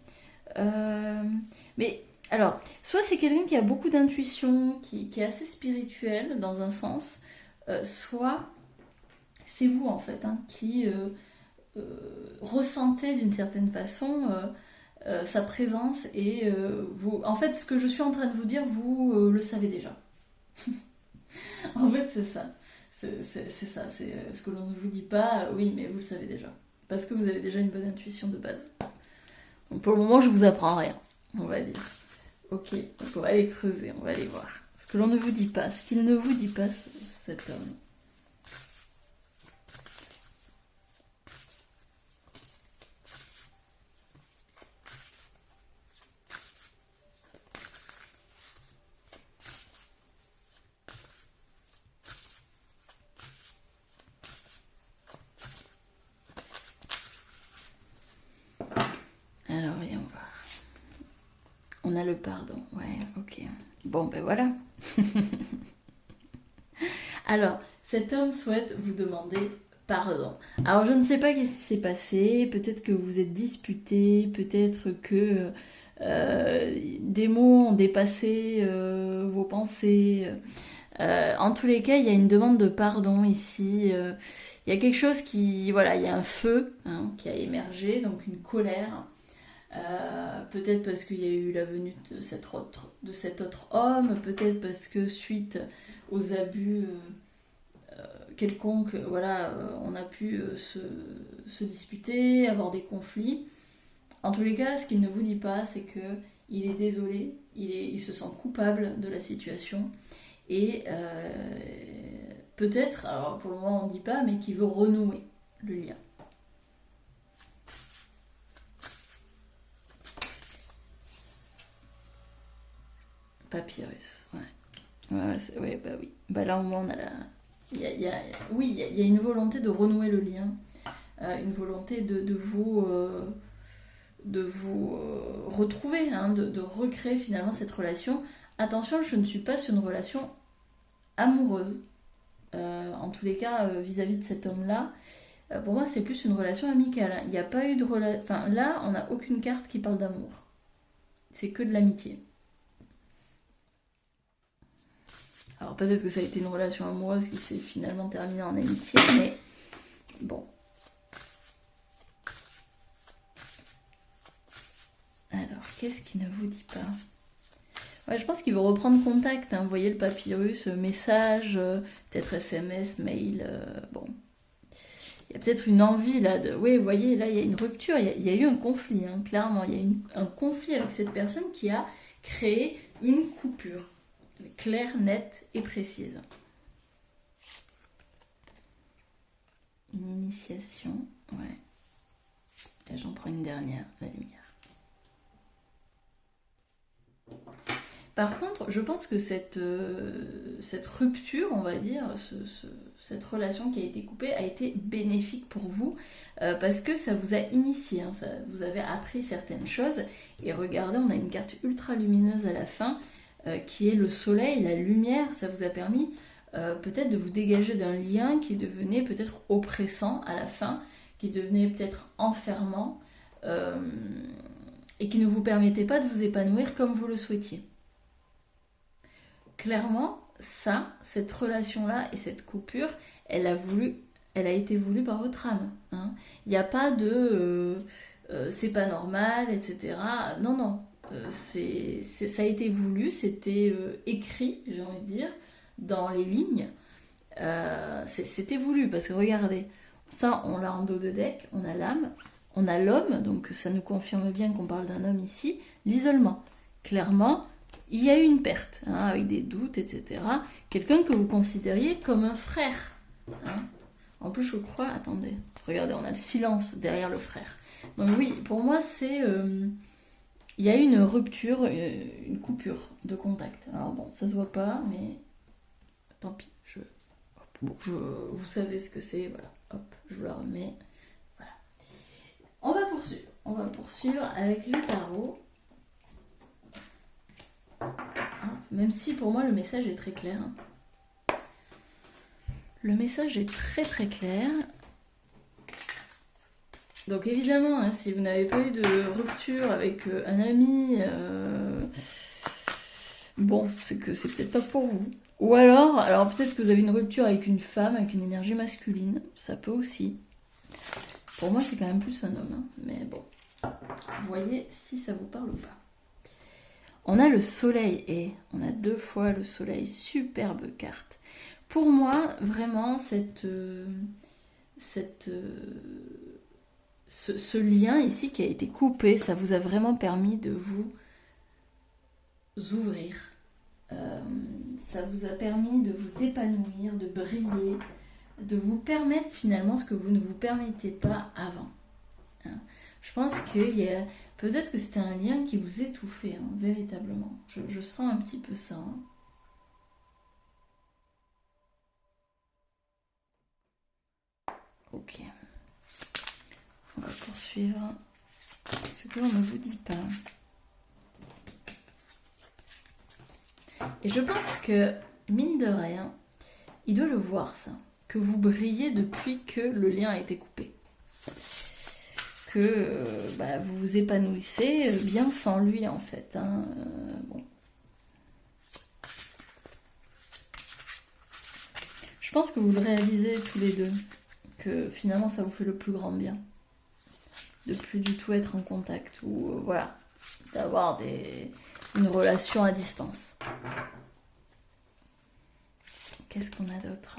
Mais alors, soit c'est quelqu'un qui a beaucoup d'intuition, qui est assez spirituel dans un sens, soit c'est vous en fait, hein, qui ressentez d'une certaine façon sa présence et vous. En fait, ce que je suis en train de vous dire, vous le savez déjà. En fait, c'est ça. C'est ça, c'est ce que l'on ne vous dit pas, oui, mais vous le savez déjà. Parce que vous avez déjà une bonne intuition de base. Donc pour le moment, je vous apprends rien, on va dire. Ok, donc on va aller creuser, on va aller voir. Ce que l'on ne vous dit pas, ce qu'il ne vous dit pas, cet homme. Alors, voyons voir. On a le pardon, ouais, ok. Bon, ben voilà. Alors, cet homme souhaite vous demander pardon. Alors, je ne sais pas qu'est-ce qui s'est passé. Peut-être que vous êtes disputés, peut-être que des mots ont dépassé vos pensées. En tous les cas, il y a une demande de pardon ici. Il y a quelque chose qui... Voilà, il y a un feu, hein, qui a émergé, donc une colère. Peut-être parce qu'il y a eu la venue de cet autre homme, peut-être parce que suite aux abus quelconque, voilà, on a pu se disputer, avoir des conflits. En tous les cas, ce qu'il ne vous dit pas, c'est que il est désolé, il se sent coupable de la situation et peut-être, alors pour le moment on ne dit pas, mais qu'il veut renouer le lien. Papyrus, ouais. Ouais, bah oui. Bah là au moins on a la... Oui, il y a une volonté de renouer le lien, une volonté de vous retrouver, hein, de recréer finalement cette relation. Attention, je ne suis pas sur une relation amoureuse. En tous les cas, vis-à-vis de cet homme-là, pour moi, c'est plus une relation amicale. Il n'y a pas eu de relation... Enfin, là, on n'a aucune carte qui parle d'amour. C'est que de l'amitié. Alors, peut-être que ça a été une relation amoureuse qui s'est finalement terminée en amitié, mais bon. Alors, qu'est-ce qu'il ne vous dit pas? Ouais, je pense qu'il veut reprendre contact. Hein. Vous voyez le papyrus, message, peut-être SMS, mail. Bon. Il y a peut-être une envie là de... Oui, vous voyez, là, il y a une rupture. Il y a eu un conflit, hein, clairement. Il y a eu un conflit avec cette personne qui a créé une coupure. Claire, nette et précise. Une initiation. Ouais. Et j'en prends une dernière, la lumière. Par contre, je pense que cette rupture, on va dire, cette relation qui a été coupée, a été bénéfique pour vous parce que ça vous a initié, hein, vous avez appris certaines choses. Et regardez, on a une carte ultra lumineuse à la fin qui est le soleil, la lumière. Ça vous a permis peut-être de vous dégager d'un lien qui devenait peut-être oppressant à la fin, qui devenait peut-être enfermant et qui ne vous permettait pas de vous épanouir comme vous le souhaitiez. Clairement, cette relation-là et cette coupure, elle a été voulue par votre âme. Hein. Il n'y a pas de c'est pas normal, etc. Non, non. Ça a été voulu, c'était écrit, j'ai envie de dire, dans les lignes. C'était voulu, parce que regardez, ça, on l'a en dos de deck, on a l'âme, on a l'homme, donc ça nous confirme bien qu'on parle d'un homme ici, l'isolement. Clairement, il y a eu une perte, hein, avec des doutes, etc. Quelqu'un que vous considériez comme un frère. Hein. En plus, je crois, attendez, regardez, on a le silence derrière le frère. Donc oui, pour moi, c'est... il y a eu une rupture, une coupure de contact. Alors bon, ça se voit pas, mais tant pis. Vous savez ce que c'est, voilà. Hop, je vous la remets. Voilà. On va poursuivre avec le tarot. Même si pour moi le message est très clair. Le message est très très clair. Donc évidemment, hein, si vous n'avez pas eu de rupture avec un ami, bon, c'est que c'est peut-être pas pour vous. Ou alors peut-être que vous avez une rupture avec une femme, avec une énergie masculine, ça peut aussi. Pour moi, c'est quand même plus un homme, hein, mais bon. Vous voyez si ça vous parle ou pas. On a le soleil et on a 2 fois le soleil, superbe carte. Pour moi, vraiment, ce lien ici qui a été coupé, ça vous a vraiment permis de vous ouvrir. Ça vous a permis de vous épanouir, de briller, de vous permettre finalement ce que vous ne vous permettiez pas avant. Hein. Je pense qu'il y a... Peut-être que c'était un lien qui vous étouffait, hein, véritablement. Je sens un petit peu ça. Hein. Ok. On va poursuivre. Ce que l'on ne vous dit pas. Et je pense que, mine de rien, il doit le voir, ça. Que vous brillez depuis que le lien a été coupé. Que vous vous épanouissez bien sans lui, en fait. Hein. Bon. Je pense que vous le réalisez tous les deux. Que finalement, ça vous fait le plus grand bien. De plus du tout être en contact. Ou voilà. D'avoir une relation à distance. Qu'est-ce qu'on a d'autre?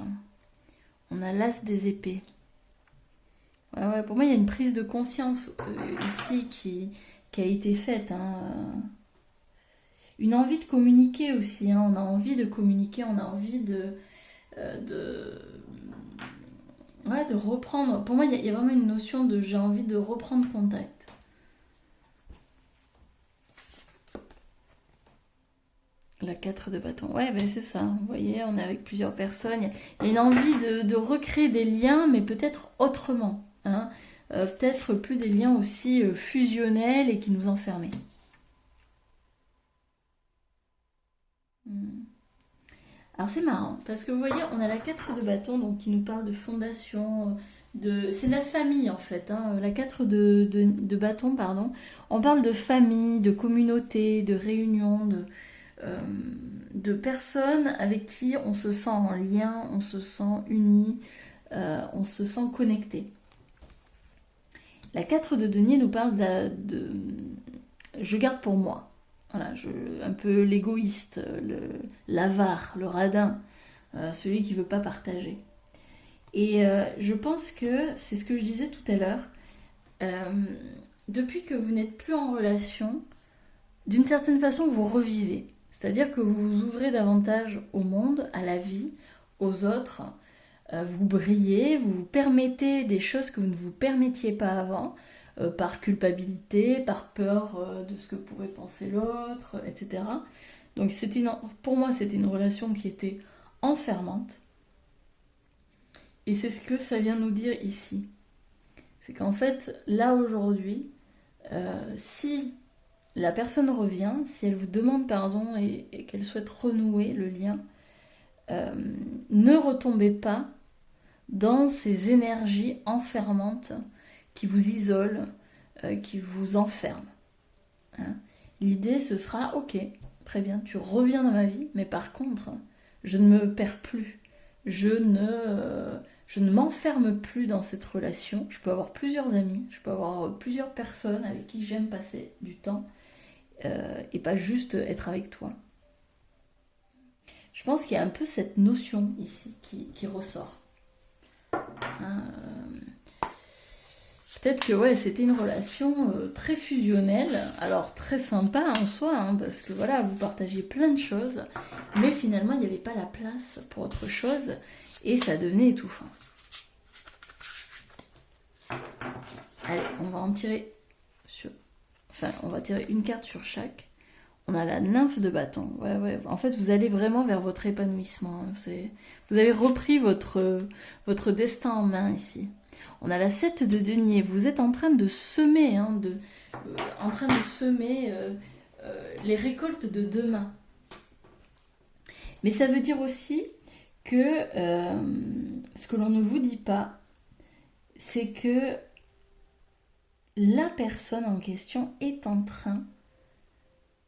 On a l'as des épées. Ouais, ouais, pour moi, il y a une prise de conscience ici qui a été faite, hein. Une envie de communiquer aussi, hein. On a envie de communiquer, on a envie de, ouais, de reprendre. Pour moi, il y a vraiment une notion de j'ai envie de reprendre contact. La 4 de bâton. Ouais, ben c'est ça. Vous voyez, on est avec plusieurs personnes. Il y a une envie de recréer des liens, mais peut-être autrement, hein. Peut-être plus des liens aussi fusionnels et qui nous enfermaient. Hmm. Alors c'est marrant, parce que vous voyez, on a la 4 de bâton, donc qui nous parle de fondation, c'est de la famille en fait, hein. La 4 de bâton, pardon. On parle de famille, de communauté, de réunion, euh, de personnes avec qui on se sent en lien, on se sent uni, on se sent connecté. La 4 de denier nous parle je garde pour moi. Voilà, un peu l'égoïste, l'avare, le radin, celui qui ne veut pas partager. Et je pense que, c'est ce que je disais tout à l'heure, depuis que vous n'êtes plus en relation, d'une certaine façon, vous revivez. C'est-à-dire que vous vous ouvrez davantage au monde, à la vie, aux autres. Vous brillez, vous vous permettez des choses que vous ne vous permettiez pas avant, par culpabilité, par peur de ce que pourrait penser l'autre, etc. Donc pour moi, c'était une relation qui était enfermante. Et c'est ce que ça vient nous dire ici. C'est qu'en fait, là aujourd'hui, si la personne revient, si elle vous demande pardon et qu'elle souhaite renouer le lien, ne retombez pas dans ces énergies enfermantes qui vous isolent, qui vous enferment. Hein. L'idée, ce sera, ok, très bien, tu reviens dans ma vie, mais par contre, je ne me perds plus. Je ne m'enferme plus dans cette relation. Je peux avoir plusieurs amis, je peux avoir plusieurs personnes avec qui j'aime passer du temps et pas juste être avec toi. Je pense qu'il y a un peu cette notion ici qui ressort. Hein, peut-être que ouais, c'était une relation très fusionnelle, alors très sympa en soi, hein, parce que voilà, vous partagez plein de choses, mais finalement il n'y avait pas la place pour autre chose et ça devenait étouffant. Allez, on va en tirer on va tirer une carte sur chaque. On a la nymphe de bâton. Ouais, ouais. En fait, vous allez vraiment vers votre épanouissement. Vous avez repris votre destin en main ici. On a la 7 de denier. Vous êtes en train de semer, hein, les récoltes de demain. Mais ça veut dire aussi que ce que l'on ne vous dit pas, c'est que la personne en question est en train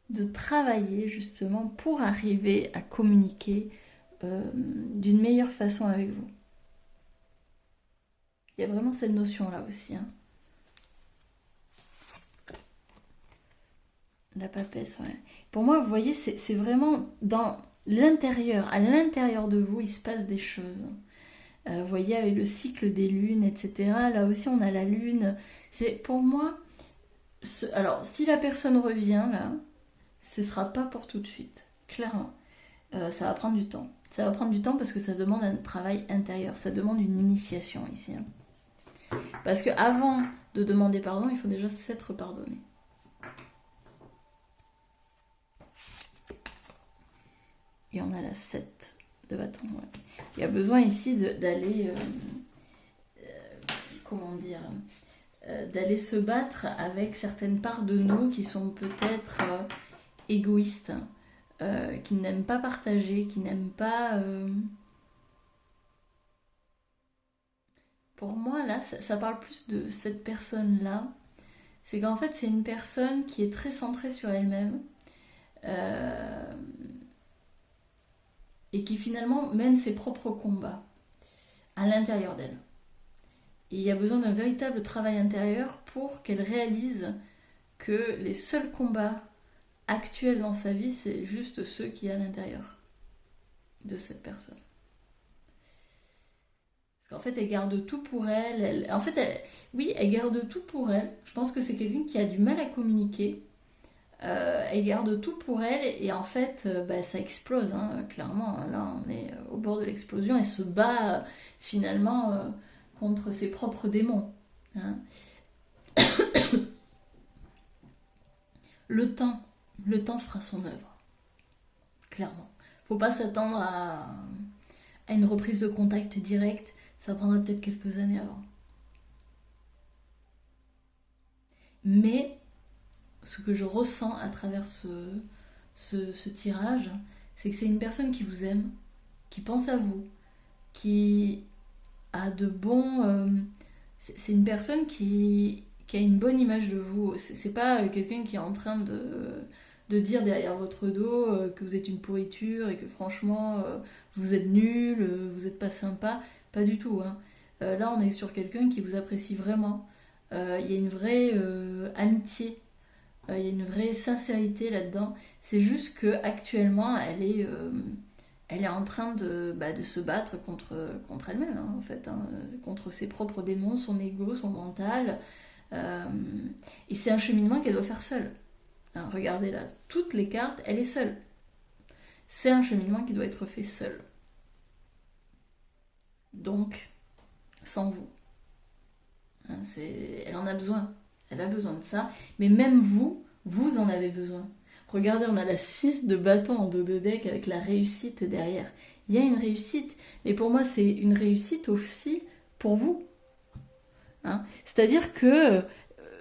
de travailler justement pour arriver à communiquer d'une meilleure façon avec vous. Il y a vraiment cette notion-là aussi. Hein. La papesse, ouais. Pour moi, vous voyez, c'est vraiment dans l'intérieur. À l'intérieur de vous, il se passe des choses. Vous voyez, avec le cycle des lunes, etc. Là aussi, on a la lune. C'est pour moi... Alors, si la personne revient, là, ce sera pas pour tout de suite. Clairement. Ça va prendre du temps. Ça va prendre du temps parce que ça demande un travail intérieur. Ça demande une initiation ici. Hein. Parce que avant de demander pardon, il faut déjà s'être pardonné. Et on a la 7 de bâton. Ouais. Il y a besoin ici d'aller... comment dire d'aller se battre avec certaines parts de nous qui sont peut-être égoïstes, qui n'aiment pas partager, qui n'aiment pas... Pour moi, là, ça parle plus de cette personne-là. C'est qu'en fait, c'est une personne qui est très centrée sur elle-même et qui finalement mène ses propres combats à l'intérieur d'elle. Et il y a besoin d'un véritable travail intérieur pour qu'elle réalise que les seuls combats actuels dans sa vie, c'est juste ceux qui sont à l'intérieur de cette personne. Parce qu'en fait, elle garde tout pour elle. En fait, oui, elle garde tout pour elle. Je pense que c'est quelqu'un qui a du mal à communiquer. Elle garde tout pour elle et en fait, bah, ça explose, hein, clairement. Là, on est au bord de l'explosion. Elle se bat finalement contre ses propres démons. Hein. Le temps, le temps fera son œuvre, clairement. Faut pas s'attendre à une reprise de contact direct. Ça prendra peut-être quelques années avant. Mais ce que je ressens à travers ce tirage, c'est que c'est une personne qui vous aime, qui pense à vous, qui a de bons... c'est une personne qui a une bonne image de vous. C'est pas quelqu'un qui est en train de dire derrière votre dos que vous êtes une pourriture et que franchement vous êtes nul, vous n'êtes pas sympa. Pas du tout. Hein. Là, on est sur quelqu'un qui vous apprécie vraiment. Il y a une vraie amitié. Il y a une vraie sincérité là-dedans. C'est juste que actuellement, elle est en train de se battre contre elle-même, hein, en fait, hein, contre ses propres démons, son ego, son mental. Euh, et c'est un cheminement qu'elle doit faire seule. Hein, regardez là, toutes les cartes, elle est seule. C'est un cheminement qui doit être fait seul. Donc, sans vous. Hein, elle en a besoin. Elle a besoin de ça. Mais même vous, vous en avez besoin. Regardez, on a la 6 de bâton en dos de deck avec la réussite derrière. Il y a une réussite. Mais pour moi, c'est une réussite aussi pour vous. Hein, c'est-à-dire que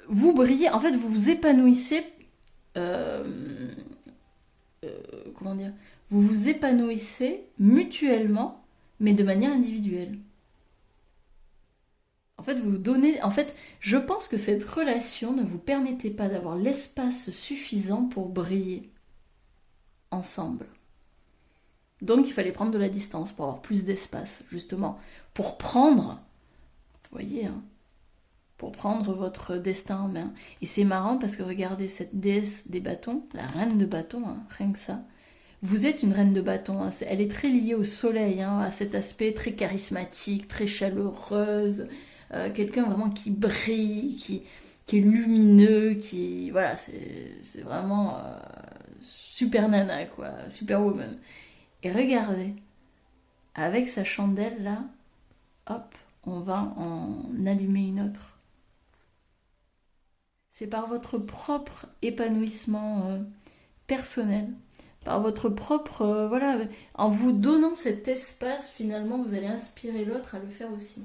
vous brillez, en fait, vous vous épanouissez. euh, Comment dire, vous vous épanouissez mutuellement, mais de manière individuelle. En fait, vous donnez. En fait, je pense que cette relation ne vous permettait pas d'avoir l'espace suffisant pour briller ensemble. Donc, il fallait prendre de la distance pour avoir plus d'espace, justement, pour prendre, vous voyez, hein, pour prendre votre destin en main. Et c'est marrant parce que regardez cette déesse des bâtons, la reine de bâtons, hein, rien que ça. Vous êtes une reine de bâton, hein, elle est très liée au soleil, hein, à cet aspect très charismatique, très chaleureuse, quelqu'un vraiment qui brille, qui est lumineux, qui... Voilà, c'est vraiment super nana, quoi, super woman. Et regardez, avec sa chandelle là, hop, on va en allumer une autre. C'est par votre propre épanouissement personnel, par votre propre... voilà, en vous donnant cet espace, finalement, vous allez inspirer l'autre à le faire aussi.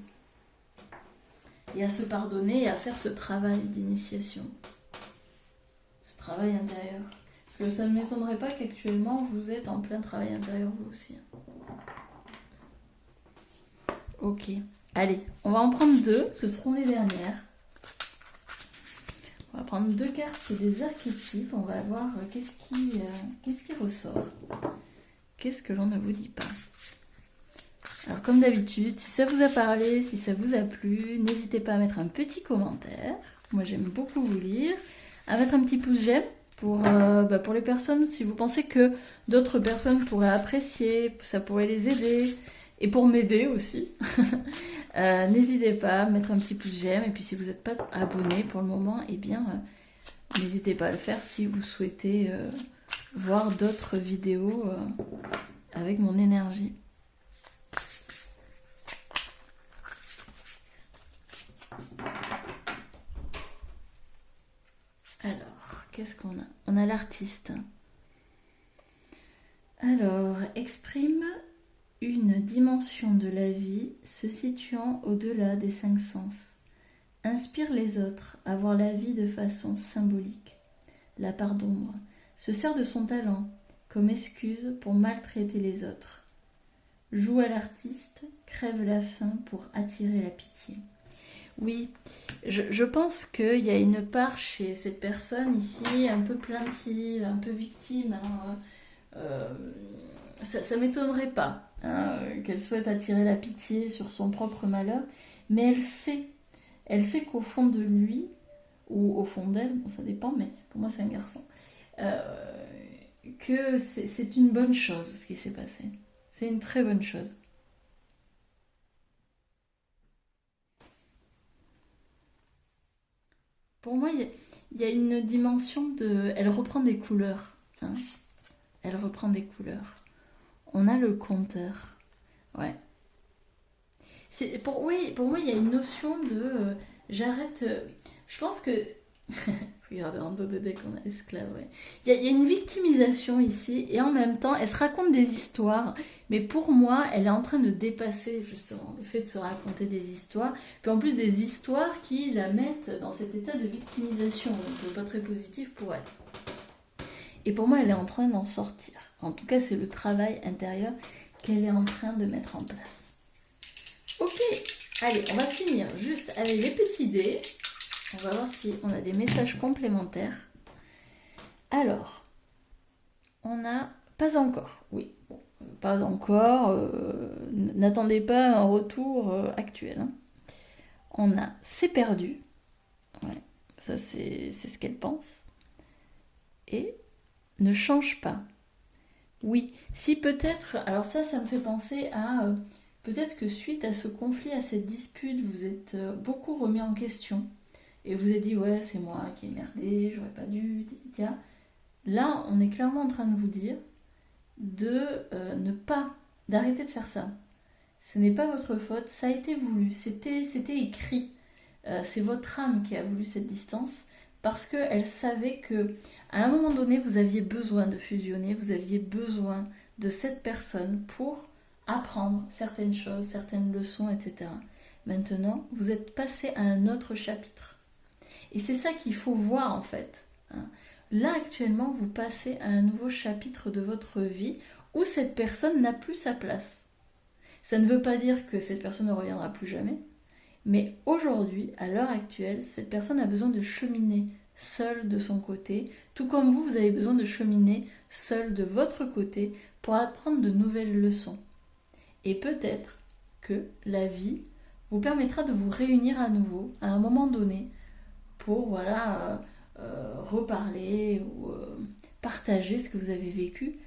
Et à se pardonner et à faire ce travail d'initiation. Ce travail intérieur. Parce que ça ne m'étonnerait pas qu'actuellement, vous êtes en plein travail intérieur, vous aussi. Ok. Allez, on va en prendre 2. Ce seront les dernières. On va prendre 2 cartes, c'est des archétypes. On va voir qu'est-ce qui ressort. Qu'est-ce que l'on ne vous dit pas. Alors comme d'habitude, si ça vous a parlé, si ça vous a plu, n'hésitez pas à mettre un petit commentaire. Moi j'aime beaucoup vous lire. À mettre un petit pouce j'aime pour les personnes, si vous pensez que d'autres personnes pourraient apprécier, ça pourrait les aider. Et pour m'aider aussi. N'hésitez pas à mettre un petit pouce j'aime. Et puis si vous n'êtes pas abonné pour le moment, eh bien n'hésitez pas à le faire si vous souhaitez voir d'autres vidéos avec mon énergie. Alors, qu'est-ce qu'on a? On a l'artiste. Alors, exprime une dimension de la vie se situant au-delà des 5 sens. Inspire les autres à voir la vie de façon symbolique. La part d'ombre se sert de son talent comme excuse pour maltraiter les autres. Joue à l'artiste, crève la faim pour attirer la pitié. Oui, je pense qu'il y a une part chez cette personne ici, un peu plaintive, un peu victime. Hein, ça m'étonnerait pas hein, qu'elle souhaite attirer la pitié sur son propre malheur, mais elle sait qu'au fond de lui, ou au fond d'elle, bon, ça dépend, mais pour moi c'est un garçon, que c'est une bonne chose ce qui s'est passé. C'est une très bonne chose. y a une dimension de... Elle reprend des couleurs. Hein. Elle reprend des couleurs. On a le compteur. Ouais. Oui, pour moi, il y a une notion de... j'arrête... je pense que... Regardez, en dos de deck, on a esclave, ouais. Il y a une victimisation ici, et en même temps, elle se raconte des histoires. Mais pour moi, elle est en train de dépasser, justement, le fait de se raconter des histoires. Puis en plus, des histoires qui la mettent dans cet état de victimisation. Donc, pas très positif pour elle. Et pour moi, elle est en train d'en sortir. En tout cas, c'est le travail intérieur qu'elle est en train de mettre en place. Ok, allez, on va finir juste avec les petits dés. On va voir si on a des messages complémentaires. Alors, on a pas encore, oui, bon, pas encore. N'attendez pas un retour actuel. Hein. On a c'est perdu. Ouais, ça c'est ce qu'elle pense. Et ne change pas. Oui, si peut-être, alors ça me fait penser à peut-être que suite à ce conflit, à cette dispute, vous êtes beaucoup remis en question et vous êtes dit ouais c'est moi qui ai merdé, j'aurais pas dû, tiens. Là on est clairement en train de vous dire de ne pas, d'arrêter de faire ça. Ce n'est pas votre faute, ça a été voulu, c'était écrit. C'est votre âme qui a voulu cette distance parce qu'elle savait que à un moment donné vous aviez besoin de fusionner, vous aviez besoin de cette personne pour apprendre certaines choses, certaines leçons, etc. Maintenant, vous êtes passé à un autre chapitre. Et c'est ça qu'il faut voir en fait. Hein. Là actuellement, vous passez à un nouveau chapitre de votre vie où cette personne n'a plus sa place. Ça ne veut pas dire que cette personne ne reviendra plus jamais, mais aujourd'hui, à l'heure actuelle, cette personne a besoin de cheminer seule de son côté, tout comme vous avez besoin de cheminer seul de votre côté pour apprendre de nouvelles leçons. Et peut-être que la vie vous permettra de vous réunir à nouveau à un moment donné pour reparler ou partager ce que vous avez vécu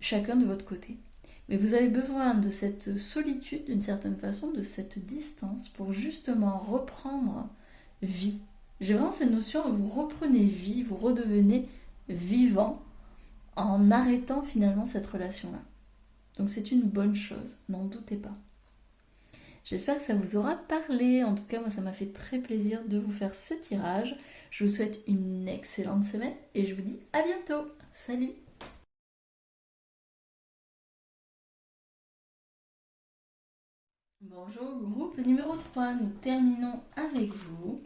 chacun de votre côté. Mais vous avez besoin de cette solitude d'une certaine façon, de cette distance pour justement reprendre vie. J'ai vraiment cette notion où vous reprenez vie, vous redevenez vivant en arrêtant finalement cette relation-là. Donc c'est une bonne chose, n'en doutez pas. J'espère que ça vous aura parlé. En tout cas, moi, ça m'a fait très plaisir de vous faire ce tirage. Je vous souhaite une excellente semaine et je vous dis à bientôt. Salut! Bonjour, groupe numéro 3. Nous terminons avec vous.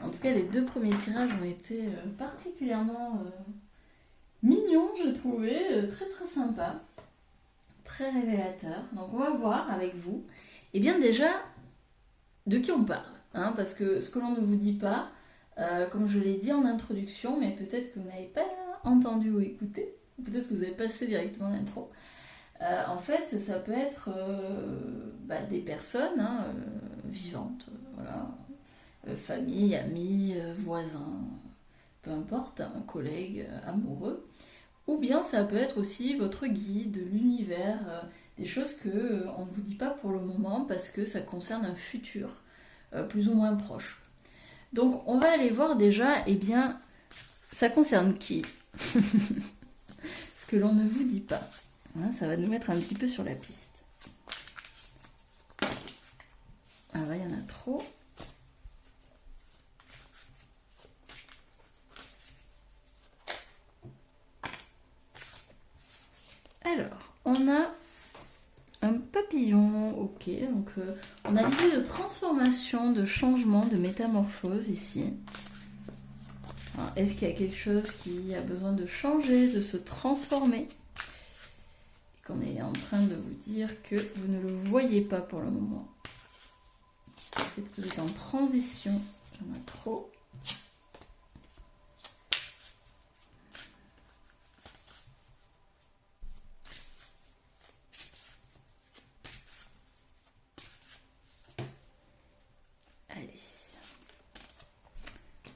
En tout cas, les deux premiers tirages ont été particulièrement mignons, j'ai trouvé. Très très sympa. Très révélateur. Donc on va voir avec vous, et bien déjà, de qui on parle. Hein, parce que ce que l'on ne vous dit pas, comme je l'ai dit en introduction, mais peut-être que vous n'avez pas entendu ou écouté, peut-être que vous avez passé directement l'intro. En fait, ça peut être des personnes vivantes, voilà, famille, amis, voisins, peu importe, un collègue, amoureux. Ou bien ça peut être aussi votre guide, l'univers, des choses qu'on ne vous dit pas pour le moment parce que ça concerne un futur plus ou moins proche. Donc on va aller voir déjà, eh bien, ça concerne qui? Ce que l'on ne vous dit pas. Hein, ça va nous mettre un petit peu sur la piste. Ah là, il y en a trop. Alors, on a un papillon, ok, donc on a l'idée de transformation, de changement, de métamorphose ici. Est-ce qu'il y a quelque chose qui a besoin de changer, de se transformer? Et qu'on est en train de vous dire que vous ne le voyez pas pour le moment. Peut-être que vous êtes en transition, j'en ai trop.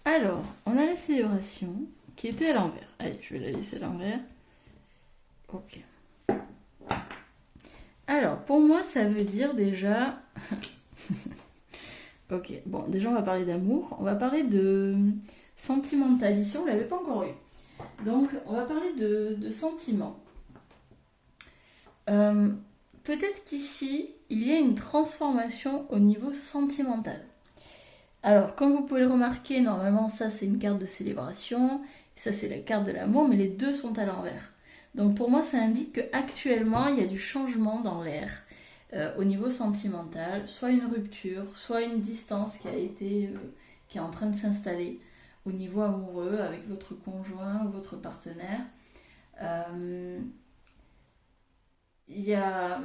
Alors, on a la célébration qui était à l'envers. Allez, je vais la laisser à l'envers. Ok. Alors, pour moi, ça veut dire déjà... ok, bon, déjà, on va parler d'amour. On va parler de sentimental. Ici, on ne l'avait pas encore eu. Donc, on va parler de sentiments. Peut-être qu'ici, il y a une transformation au niveau sentimental. Alors, comme vous pouvez le remarquer, normalement, ça, c'est une carte de célébration. Ça, c'est la carte de l'amour, mais les deux sont à l'envers. Donc, pour moi, ça indique qu'actuellement, il y a du changement dans l'air au niveau sentimental. Soit une rupture, soit une distance qui est en train de s'installer au niveau amoureux avec votre conjoint ou votre partenaire. Il y a,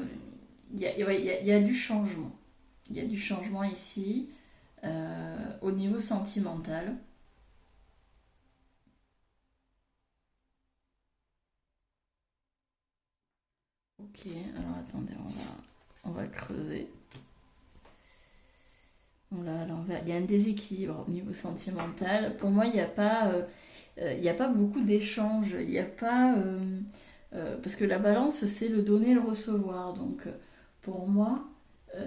il y a du changement. Il y a du changement ici au niveau sentimental. Ok, alors attendez, on va creuser. Là, à l'envers. Il y a un déséquilibre au niveau sentimental. Pour moi, il n'y a pas beaucoup d'échanges. Il n'y a pas... parce que la balance, c'est le donner et le recevoir. Donc, pour moi,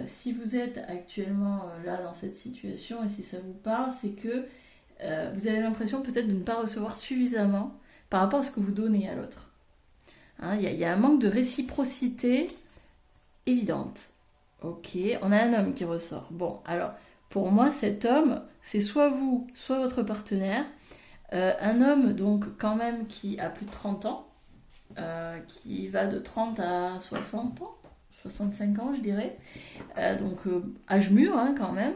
si vous êtes actuellement là dans cette situation et si ça vous parle, c'est que vous avez l'impression peut-être de ne pas recevoir suffisamment par rapport à ce que vous donnez à l'autre. Hein, il y a un manque de réciprocité évidente. Ok, on a un homme qui ressort. Bon, alors, pour moi, cet homme, c'est soit vous, soit votre partenaire. Un homme, donc, quand même, qui a plus de 30 ans, qui va de 30 à 60 ans, 65 ans, je dirais. Donc, âge mûr, hein, quand même.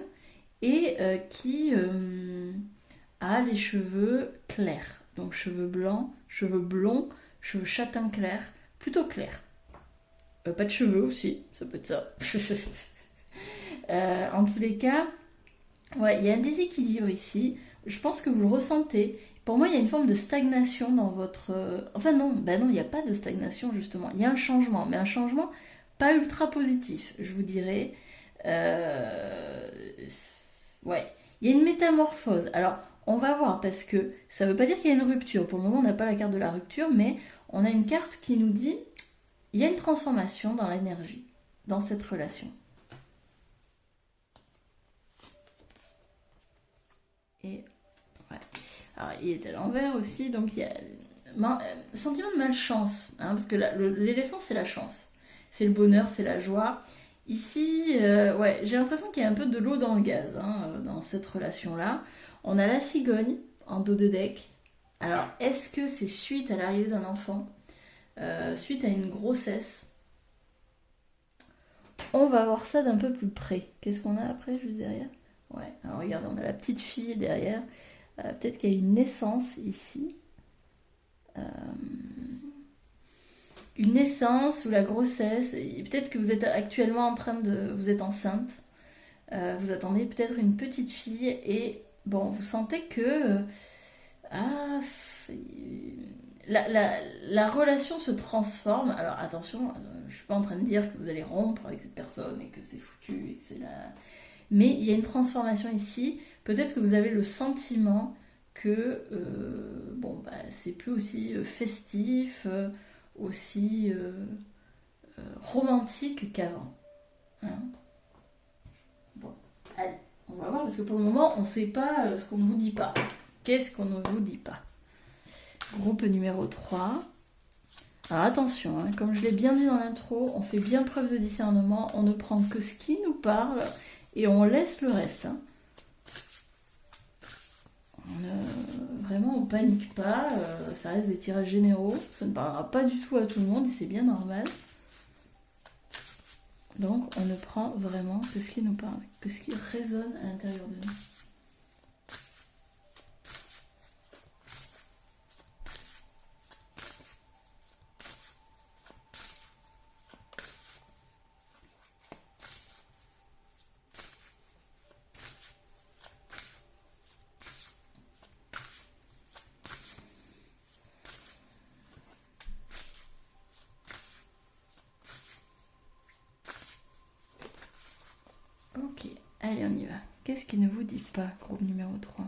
Et qui a les cheveux clairs. Donc, cheveux blancs, cheveux blonds, cheveux châtain clair, plutôt clair. Pas de cheveux aussi, ça peut être ça. En tous les cas, ouais, il y a un déséquilibre ici. Je pense que vous le ressentez. Pour moi, il y a une forme de stagnation dans votre... Enfin non, non, il n'y a pas de stagnation justement. Il y a un changement, mais un changement pas ultra positif, je vous dirais. Ouais, il y a une métamorphose. Alors, on va voir parce que ça ne veut pas dire qu'il y a une rupture. Pour le moment, on n'a pas la carte de la rupture, mais on a une carte qui nous dit il y a une transformation dans l'énergie, dans cette relation. Et ouais. Alors, il est à l'envers aussi, donc il y a sentiment de malchance, hein, parce que l'éléphant, c'est la chance. C'est le bonheur, c'est la joie. Ici, ouais, j'ai l'impression qu'il y a un peu de l'eau dans le gaz hein, dans cette relation-là. On a la cigogne en dos de deck. Alors, est-ce que c'est suite à l'arrivée d'un enfant, suite à une grossesse? On va voir ça d'un peu plus près. Qu'est-ce qu'on a après, juste derrière? Ouais, alors regardez, on a la petite fille derrière. Peut-être qu'il y a une naissance ici. Une naissance ou la grossesse. Peut-être que vous êtes actuellement en train de... Vous êtes enceinte. Vous attendez peut-être une petite fille et bon, vous sentez que la relation se transforme. Alors attention, je suis pas en train de dire que vous allez rompre avec cette personne et que c'est foutu et que c'est la... Mais il y a une transformation ici. Peut-être que vous avez le sentiment que bon, c'est plus aussi festif, aussi romantique qu'avant. Hein. Bon, allez, on va voir parce que pour le moment, on ne sait pas ce qu'on ne vous dit pas. Qu'est-ce qu'on ne vous dit pas? Groupe numéro 3. Alors attention, hein, comme je l'ai bien dit dans l'intro, on fait bien preuve de discernement, on ne prend que ce qui nous parle et on laisse le reste. Hein. Vraiment, on panique pas, ça reste des tirages généraux, ça ne parlera pas du tout à tout le monde et c'est bien normal. Donc on ne prend vraiment que ce qui nous parle, que ce qui résonne à l'intérieur de nous. Ok, allez on y va. Qu'est-ce qui ne vous dit pas, groupe numéro 3?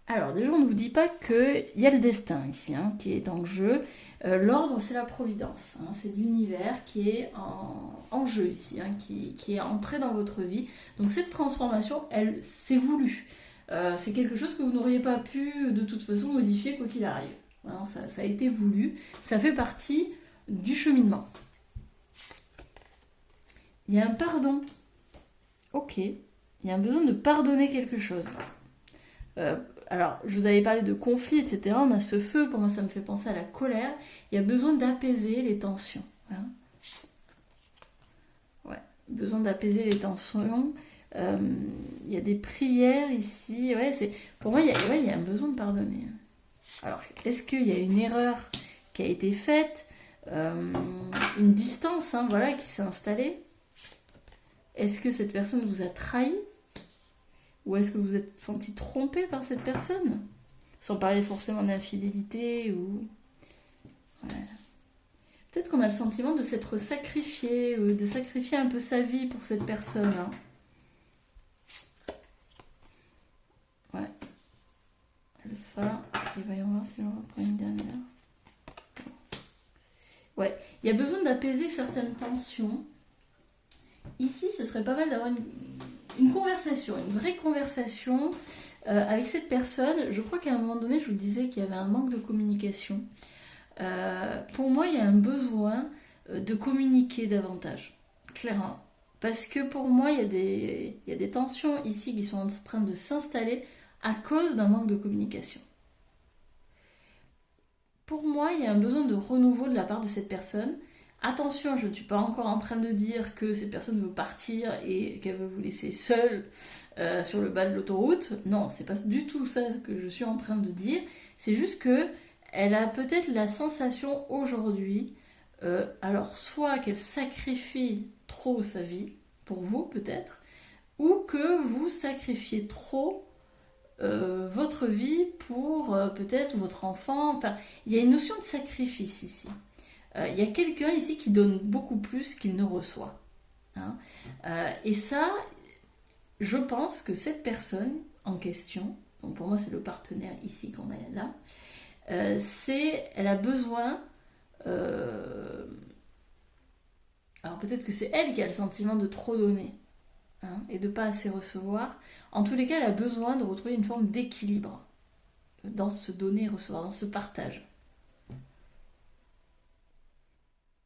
Alors déjà on ne vous dit pas qu'il y a le destin ici, hein, qui est en jeu. L'ordre c'est la providence, hein, c'est l'univers qui est en jeu ici, hein, qui est entré dans votre vie. Donc cette transformation, c'est voulu. c'est quelque chose que vous n'auriez pas pu de toute façon modifier quoi qu'il arrive. Hein, ça a été voulu, ça fait partie du cheminement. Il y a un pardon. Ok, il y a un besoin de pardonner quelque chose. Alors, je vous avais parlé de conflit, etc. On a ce feu, pour moi ça me fait penser à la colère. Il y a besoin d'apaiser les tensions. Hein. Ouais, besoin d'apaiser les tensions. Il y a des prières ici. Ouais, pour moi, il y a un besoin de pardonner. Alors, est-ce qu'il y a une erreur qui a été faite, une distance, hein, voilà, qui s'est installée? Est-ce que cette personne vous a trahi? Ou est-ce que vous êtes senti trompé par cette personne? Sans parler forcément d'infidélité ou... Ouais. Peut-être qu'on a le sentiment de s'être sacrifié, ou de sacrifier un peu sa vie pour cette personne. Hein. Ouais. Alpha. Et voyons voir si on reprend une dernière. Ouais. Il y a besoin d'apaiser certaines tensions. Ici, ce serait pas mal d'avoir une conversation, une vraie conversation avec cette personne. Je crois qu'à un moment donné, je vous disais qu'il y avait un manque de communication. Pour moi, il y a un besoin de communiquer davantage, clairement. Parce que pour moi, il y a des tensions ici qui sont en train de s'installer à cause d'un manque de communication. Pour moi, il y a un besoin de renouveau de la part de cette personne. Attention, je ne suis pas encore en train de dire que cette personne veut partir et qu'elle veut vous laisser seule sur le bas de l'autoroute. Non, c'est pas du tout ça que je suis en train de dire. C'est juste que elle a peut-être la sensation aujourd'hui, alors soit qu'elle sacrifie trop sa vie, pour vous peut-être, ou que vous sacrifiez trop votre vie pour peut-être votre enfant. Enfin, il y a une notion de sacrifice ici. Il y a quelqu'un ici qui donne beaucoup plus qu'il ne reçoit. Hein. Et ça, je pense que cette personne en question, donc pour moi c'est le partenaire ici qu'on a là, elle a besoin... alors peut-être que c'est elle qui a le sentiment de trop donner, hein, et de pas assez recevoir. En tous les cas, elle a besoin de retrouver une forme d'équilibre dans ce donner et recevoir, dans ce partage.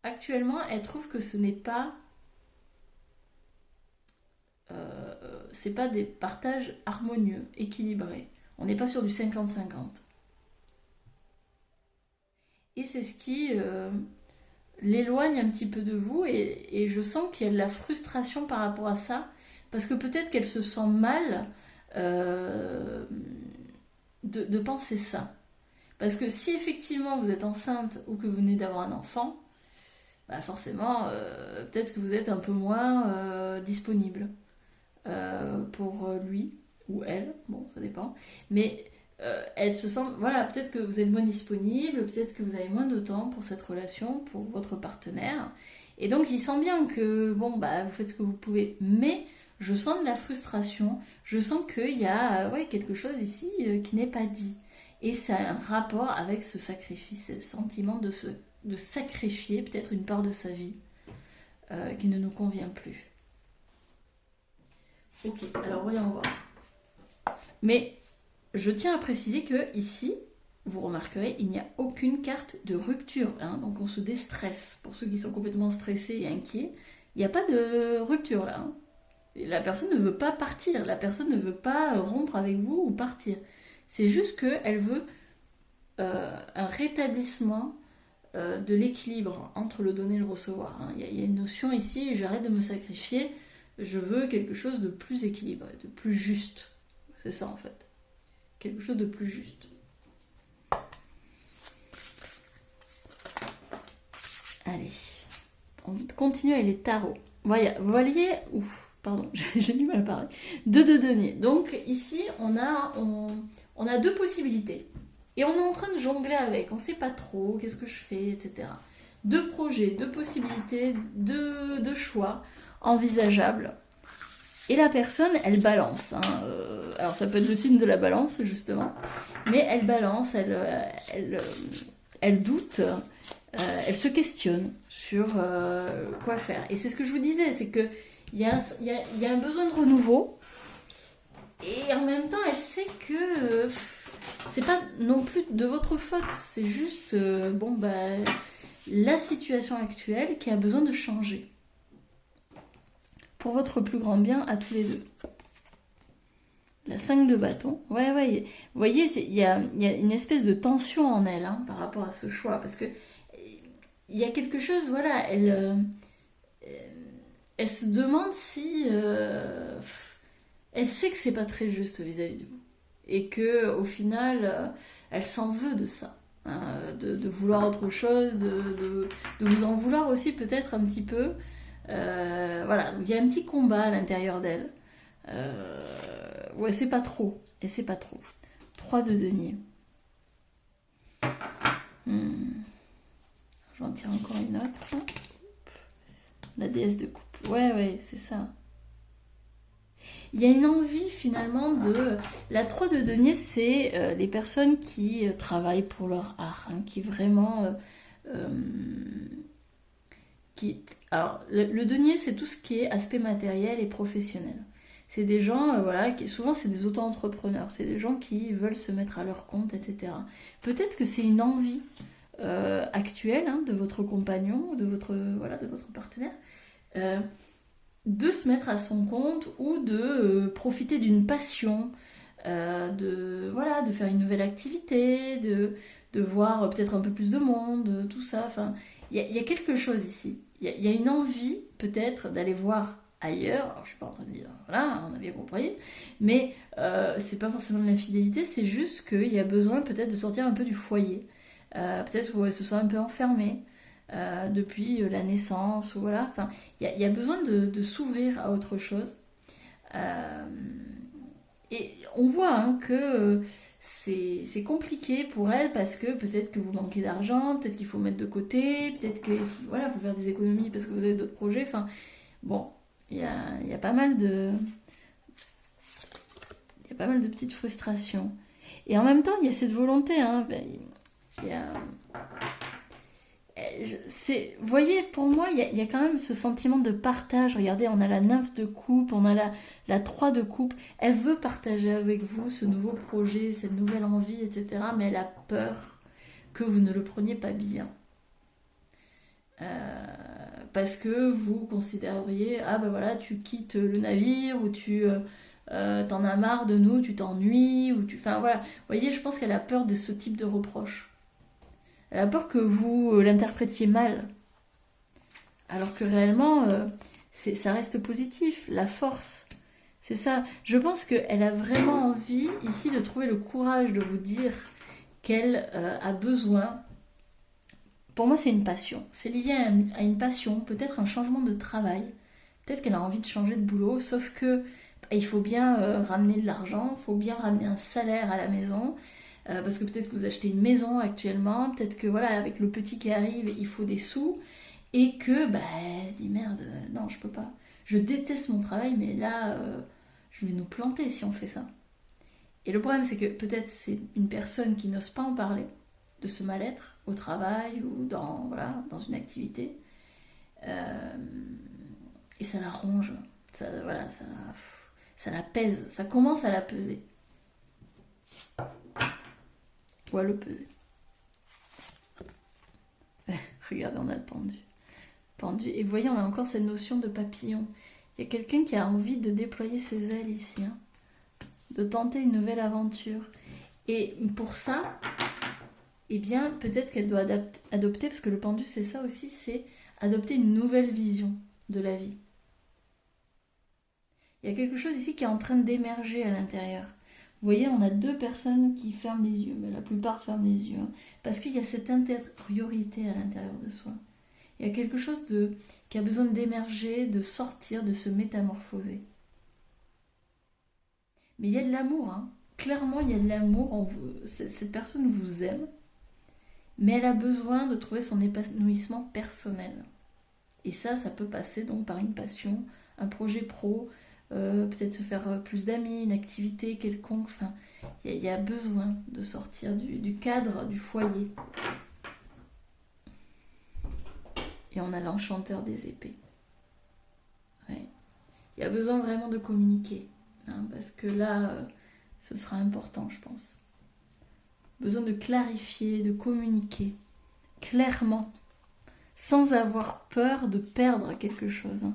Actuellement, elle trouve que ce n'est pas... c'est pas des partages harmonieux, équilibrés. On n'est pas sur du 50-50. Et c'est ce qui l'éloigne un petit peu de vous, et je sens qu'il y a de la frustration par rapport à ça, parce que peut-être qu'elle se sent mal de penser ça. Parce que si effectivement vous êtes enceinte ou que vous venez d'avoir un enfant, bah forcément, peut-être que vous êtes un peu moins disponible pour lui ou elle, bon, ça dépend. Mais elle se sent, voilà, peut-être que vous êtes moins disponible, peut-être que vous avez moins de temps pour cette relation, pour votre partenaire. Et donc, il sent bien que, bon, bah, vous faites ce que vous pouvez, mais je sens de la frustration, je sens qu'il y a quelque chose ici qui n'est pas dit. Et ça a un rapport avec ce sacrifice, ce sentiment de sacrifier peut-être une part de sa vie qui ne nous convient plus. Ok, alors voyons voir. Mais je tiens à préciser que ici, vous remarquerez, il n'y a aucune carte de rupture. Hein, donc on se déstresse. Pour ceux qui sont complètement stressés et inquiets, il n'y a pas de rupture là. Hein. La personne ne veut pas partir. La personne ne veut pas rompre avec vous ou partir. C'est juste qu'elle veut un rétablissement de l'équilibre entre le donner et le recevoir. Hein. Il y a une notion ici, j'arrête de me sacrifier, je veux quelque chose de plus équilibré, de plus juste. C'est ça en fait. Quelque chose de plus juste. Allez, on continue avec les tarots. Voyez, pardon, j'ai du mal à parler. Deux de denier. Donc ici, on a deux possibilités. Et on est en train de jongler avec. On ne sait pas trop, qu'est-ce que je fais, etc. Deux projets, deux possibilités, deux choix envisageables. Et la personne, elle balance. Hein. Alors ça peut être le signe de la balance, justement. Mais elle balance, elle doute, elle se questionne sur quoi faire. Et c'est ce que je vous disais, c'est qu'il y a un besoin de renouveau. Et en même temps, elle sait que c'est pas non plus de votre faute. C'est juste, la situation actuelle qui a besoin de changer. Pour votre plus grand bien à tous les deux. La 5 de bâton. Ouais. Vous voyez, il y a une espèce de tension en elle par rapport à ce choix. Parce que il y a quelque chose, voilà, elle se demande si... elle sait que c'est pas très juste vis-à-vis de vous. Et que au final, elle s'en veut de ça. De vouloir autre chose, de vous en vouloir aussi peut-être un petit peu. Voilà, il y a un petit combat à l'intérieur d'elle. Ouais, c'est pas trop. Et c'est pas trop. 3 de denier. J'en tire encore une autre. La déesse de coupe. Ouais, c'est ça. Il y a une envie finalement de... La 3 de denier, c'est les personnes qui travaillent pour leur art, qui vraiment... Alors, le denier, c'est tout ce qui est aspect matériel et professionnel. C'est des gens, souvent c'est des auto-entrepreneurs, c'est des gens qui veulent se mettre à leur compte, etc. Peut-être que c'est une envie actuelle de votre compagnon, de votre partenaire, de se mettre à son compte ou de profiter d'une passion, de faire une nouvelle activité, de voir peut-être un peu plus de monde, tout ça. Enfin, il y a quelque chose ici. Il y a une envie peut-être d'aller voir ailleurs. Alors, je suis pas en train de dire, voilà, on a bien compris, mais c'est pas forcément de l'infidélité, c'est juste qu'il y a besoin peut-être de sortir un peu du foyer. Peut-être qu'elle se sent un peu enfermée depuis la naissance, ou voilà. Enfin, il y a besoin de s'ouvrir à autre chose. Et on voit que c'est compliqué pour elle parce que peut-être que vous manquez d'argent, peut-être qu'il faut mettre de côté, peut-être qu'il faut faire des économies parce que vous avez d'autres projets. Enfin, bon, il y a pas mal de... Il y a pas mal de petites frustrations. Et en même temps, il y a cette volonté. Il y a... Vous voyez, pour moi, il y a quand même ce sentiment de partage. Regardez, on a la nymphe de coupe, on a la 3 de coupe. Elle veut partager avec vous ce nouveau projet, cette nouvelle envie, etc. Mais elle a peur que vous ne le preniez pas bien. Parce que vous considéreriez, tu quittes le navire, ou tu t'en as marre de nous, tu t'ennuies, ou tu... Enfin, voilà. Vous voyez, je pense qu'elle a peur de ce type de reproche. Elle a peur que vous l'interprétiez mal. Alors que réellement, ça reste positif, la force. C'est ça. Je pense qu'elle a vraiment envie ici de trouver le courage de vous dire qu'elle a besoin. Pour moi, c'est une passion. C'est lié à une passion, peut-être un changement de travail. Peut-être qu'elle a envie de changer de boulot, sauf que il faut bien ramener de l'argent, il faut bien ramener un salaire à la maison. Parce que peut-être que vous achetez une maison actuellement, peut-être que avec le petit qui arrive, il faut des sous, et que elle se dit merde, non, je peux pas. Je déteste mon travail, mais là, je vais nous planter si on fait ça. Et le problème, c'est que peut-être c'est une personne qui n'ose pas en parler de ce mal-être au travail ou dans une activité, et ça la ronge, ça la pèse, ça commence à la peser. Ou à le peser. Regardez, on a le pendu. Et vous voyez, on a encore cette notion de papillon. Il y a quelqu'un qui a envie de déployer ses ailes ici, de tenter une nouvelle aventure. Et pour ça, peut-être qu'elle doit adopter, parce que le pendu, c'est ça aussi, c'est adopter une nouvelle vision de la vie. Il y a quelque chose ici qui est en train d'émerger à l'intérieur. Vous voyez, on a 2 personnes qui ferment les yeux, mais la plupart ferment les yeux, parce qu'il y a cette intériorité à l'intérieur de soi. Il y a quelque chose qui a besoin d'émerger, de sortir, de se métamorphoser. Mais il y a de l'amour, clairement il y a de l'amour, cette personne vous aime, mais elle a besoin de trouver son épanouissement personnel. Et ça peut passer donc par une passion, un projet pro, peut-être se faire plus d'amis, une activité quelconque. Enfin, il y a besoin de sortir du cadre du foyer. Et on a l'enchanteur des épées. Ouais. Il y a besoin vraiment de communiquer. hein, parce que là, ce sera important, je pense. Besoin de clarifier, de communiquer clairement, sans avoir peur de perdre quelque chose.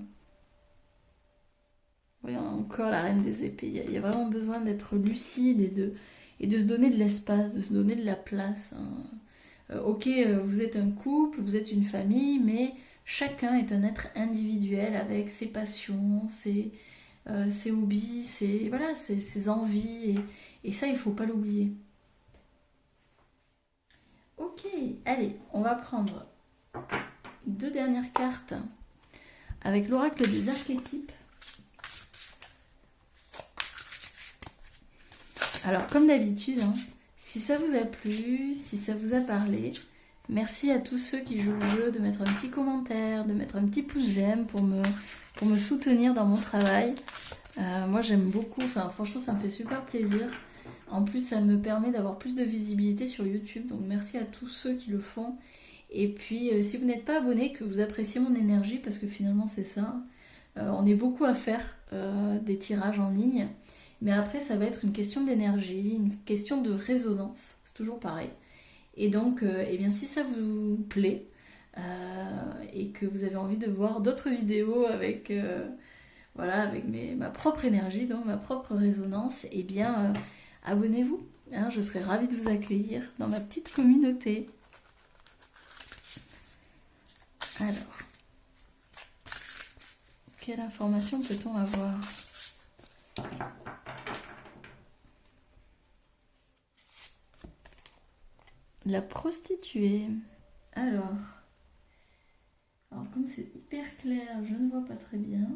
Voyons encore la reine des épées. Il y a vraiment besoin d'être lucide et de se donner de l'espace, de se donner de la place. Ok, vous êtes un couple, vous êtes une famille, mais chacun est un être individuel avec ses passions, ses hobbies, ses envies. Et ça, il ne faut pas l'oublier. Ok, allez, on va prendre 2 dernières cartes avec l'oracle des archétypes. Alors, comme d'habitude, hein, si ça vous a plu, si ça vous a parlé, merci à tous ceux qui jouent le jeu de mettre un petit commentaire, de mettre un petit pouce j'aime pour me soutenir dans mon travail. Moi, j'aime beaucoup, franchement, ça me fait super plaisir. En plus, ça me permet d'avoir plus de visibilité sur YouTube, donc merci à tous ceux qui le font. Et puis, si vous n'êtes pas abonné, que vous appréciez mon énergie, parce que finalement, c'est ça. On est beaucoup à faire des tirages en ligne. Mais après, ça va être une question d'énergie, une question de résonance. C'est toujours pareil. Et donc, eh bien, si ça vous plaît et que vous avez envie de voir d'autres vidéos avec, avec ma propre énergie, donc ma propre résonance, eh bien, abonnez-vous. Hein, je serai ravie de vous accueillir dans ma petite communauté. Alors, quelle information peut-on avoir ? La prostituée. Alors comme c'est hyper clair, je ne vois pas très bien.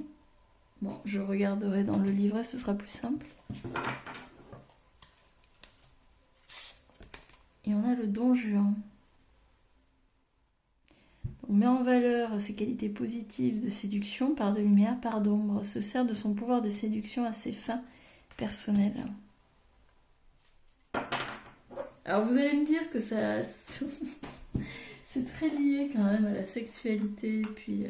Bon, je regarderai dans le livret, ce sera plus simple. Et on a le Don Juan. On met en valeur ses qualités positives de séduction par de lumière, par d'ombre, se sert de son pouvoir de séduction à ses fins personnelles. Alors vous allez me dire que ça c'est très lié quand même à la sexualité, puis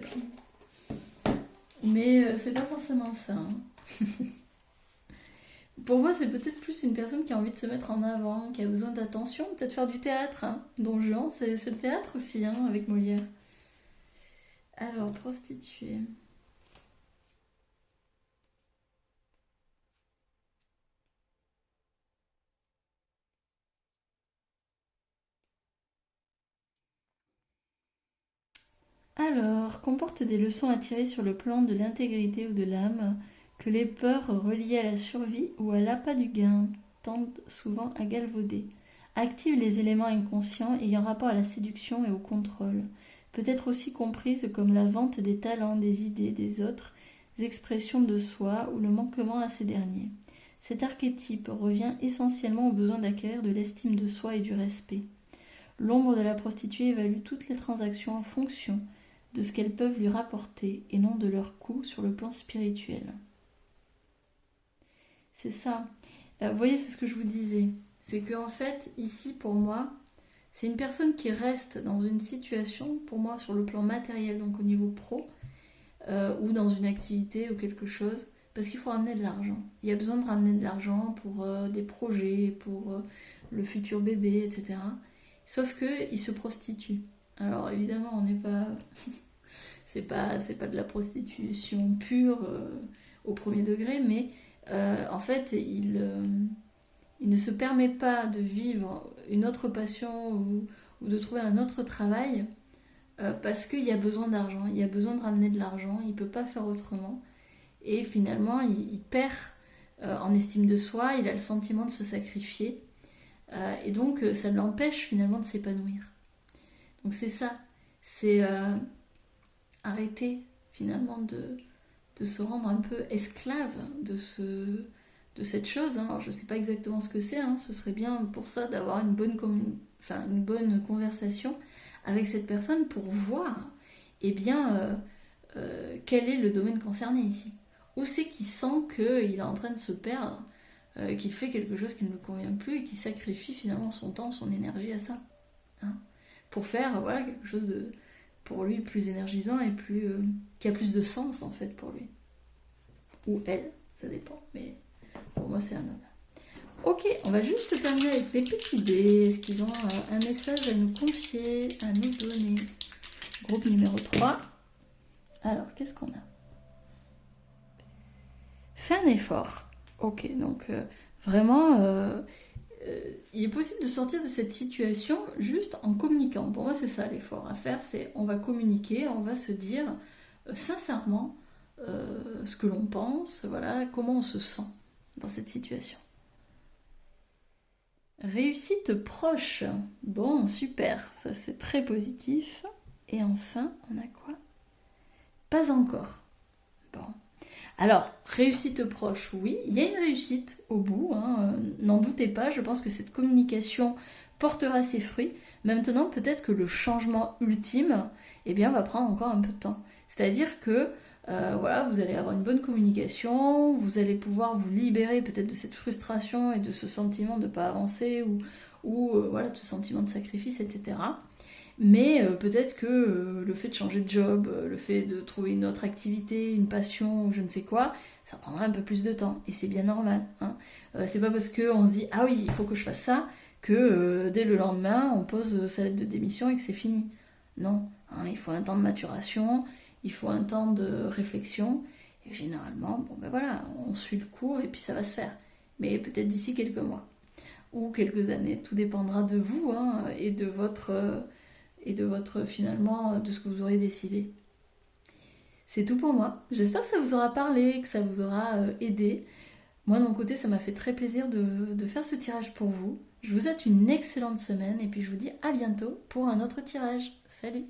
mais c'est pas forcément ça. Hein. Pour moi, c'est peut-être plus une personne qui a envie de se mettre en avant, qui a besoin d'attention, peut-être faire du théâtre. Hein. Don Juan, c'est le théâtre aussi, hein, avec Molière. Alors, prostituée. Alors, comporte des leçons à tirer sur le plan de l'intégrité ou de l'âme, que les peurs reliées à la survie ou à l'appât du gain tendent souvent à galvauder. Active les éléments inconscients ayant rapport à la séduction et au contrôle. Peut être aussi comprise comme la vente des talents, des idées, des autres expressions de soi ou le manquement à ces derniers. Cet archétype revient essentiellement au besoin d'acquérir de l'estime de soi et du respect. L'ombre de la prostituée évalue toutes les transactions en fonction de ce qu'elles peuvent lui rapporter et non de leur coût sur le plan spirituel. C'est ça. Vous voyez, c'est ce que je vous disais. C'est qu'en fait, ici, pour moi, c'est une personne qui reste dans une situation, pour moi, sur le plan matériel, donc au niveau pro, ou dans une activité ou quelque chose, parce qu'il faut ramener de l'argent. Il y a besoin de ramener de l'argent pour des projets, pour le futur bébé, etc. Sauf qu'il se prostitue. Alors évidemment, on n'est pas... c'est pas de la prostitution pure au premier degré, mais en fait, il ne se permet pas de vivre une autre passion ou de trouver un autre travail parce qu'il y a besoin d'argent, il y a besoin de ramener de l'argent, il ne peut pas faire autrement. Et finalement, il perd en estime de soi, il a le sentiment de se sacrifier. Et donc, ça l'empêche finalement de s'épanouir. Donc c'est ça, c'est arrêter finalement de se rendre un peu esclave de cette chose. Hein. Alors je ne sais pas exactement ce que c'est, hein. Ce serait bien pour ça d'avoir une bonne conversation avec cette personne pour voir quel est le domaine concerné ici. Où c'est qu'il sent qu'il est en train de se perdre, qu'il fait quelque chose qui ne lui convient plus et qu'il sacrifie finalement son temps, son énergie à ça. Hein, pour faire quelque chose de, pour lui, plus énergisant et qui a plus de sens en fait pour lui. Ou elle, ça dépend. Mais Pour moi, c'est un homme. Ok, on va juste terminer avec les petits dés. Est-ce qu'ils ont un message à nous confier, à nous donner? Groupe numéro 3. Alors, qu'est-ce qu'on a? Fais un effort. Ok, donc vraiment, il est possible de sortir de cette situation juste en communiquant. Pour moi, c'est ça l'effort à faire, c'est on va communiquer, on va se dire sincèrement ce que l'on pense, voilà, comment on se sent dans cette situation. Réussite proche. Bon, super, ça c'est très positif. Et enfin, on a quoi? Pas encore. Bon. Alors, réussite proche, oui, il y a une réussite au bout, hein, n'en doutez pas, je pense que cette communication portera ses fruits. Maintenant, peut-être que le changement ultime, eh bien, va prendre encore un peu de temps. C'est-à-dire que, voilà, vous allez avoir une bonne communication, vous allez pouvoir vous libérer peut-être de cette frustration et de ce sentiment de ne pas avancer ou voilà, de ce sentiment de sacrifice, etc. Mais peut-être que le fait de changer de job, le fait de trouver une autre activité, une passion ou je ne sais quoi, ça prendra un peu plus de temps. Et c'est bien normal. Hein. C'est pas parce qu'on se dit ah oui, il faut que je fasse ça que dès le lendemain on pose sa lettre de démission et que c'est fini. Non, hein, il faut un temps de maturation, il faut un temps de réflexion. Et généralement, bon ben voilà, on suit le cours et puis ça va se faire. Mais peut-être d'ici quelques mois ou quelques années, tout dépendra de vous hein, et de votre finalement de ce que vous aurez décidé. C'est tout pour moi. J'espère que ça vous aura parlé, que ça vous aura aidé. Moi de mon côté, ça m'a fait très plaisir de faire ce tirage pour vous. Je vous souhaite une excellente semaine et puis je vous dis à bientôt pour un autre tirage. Salut!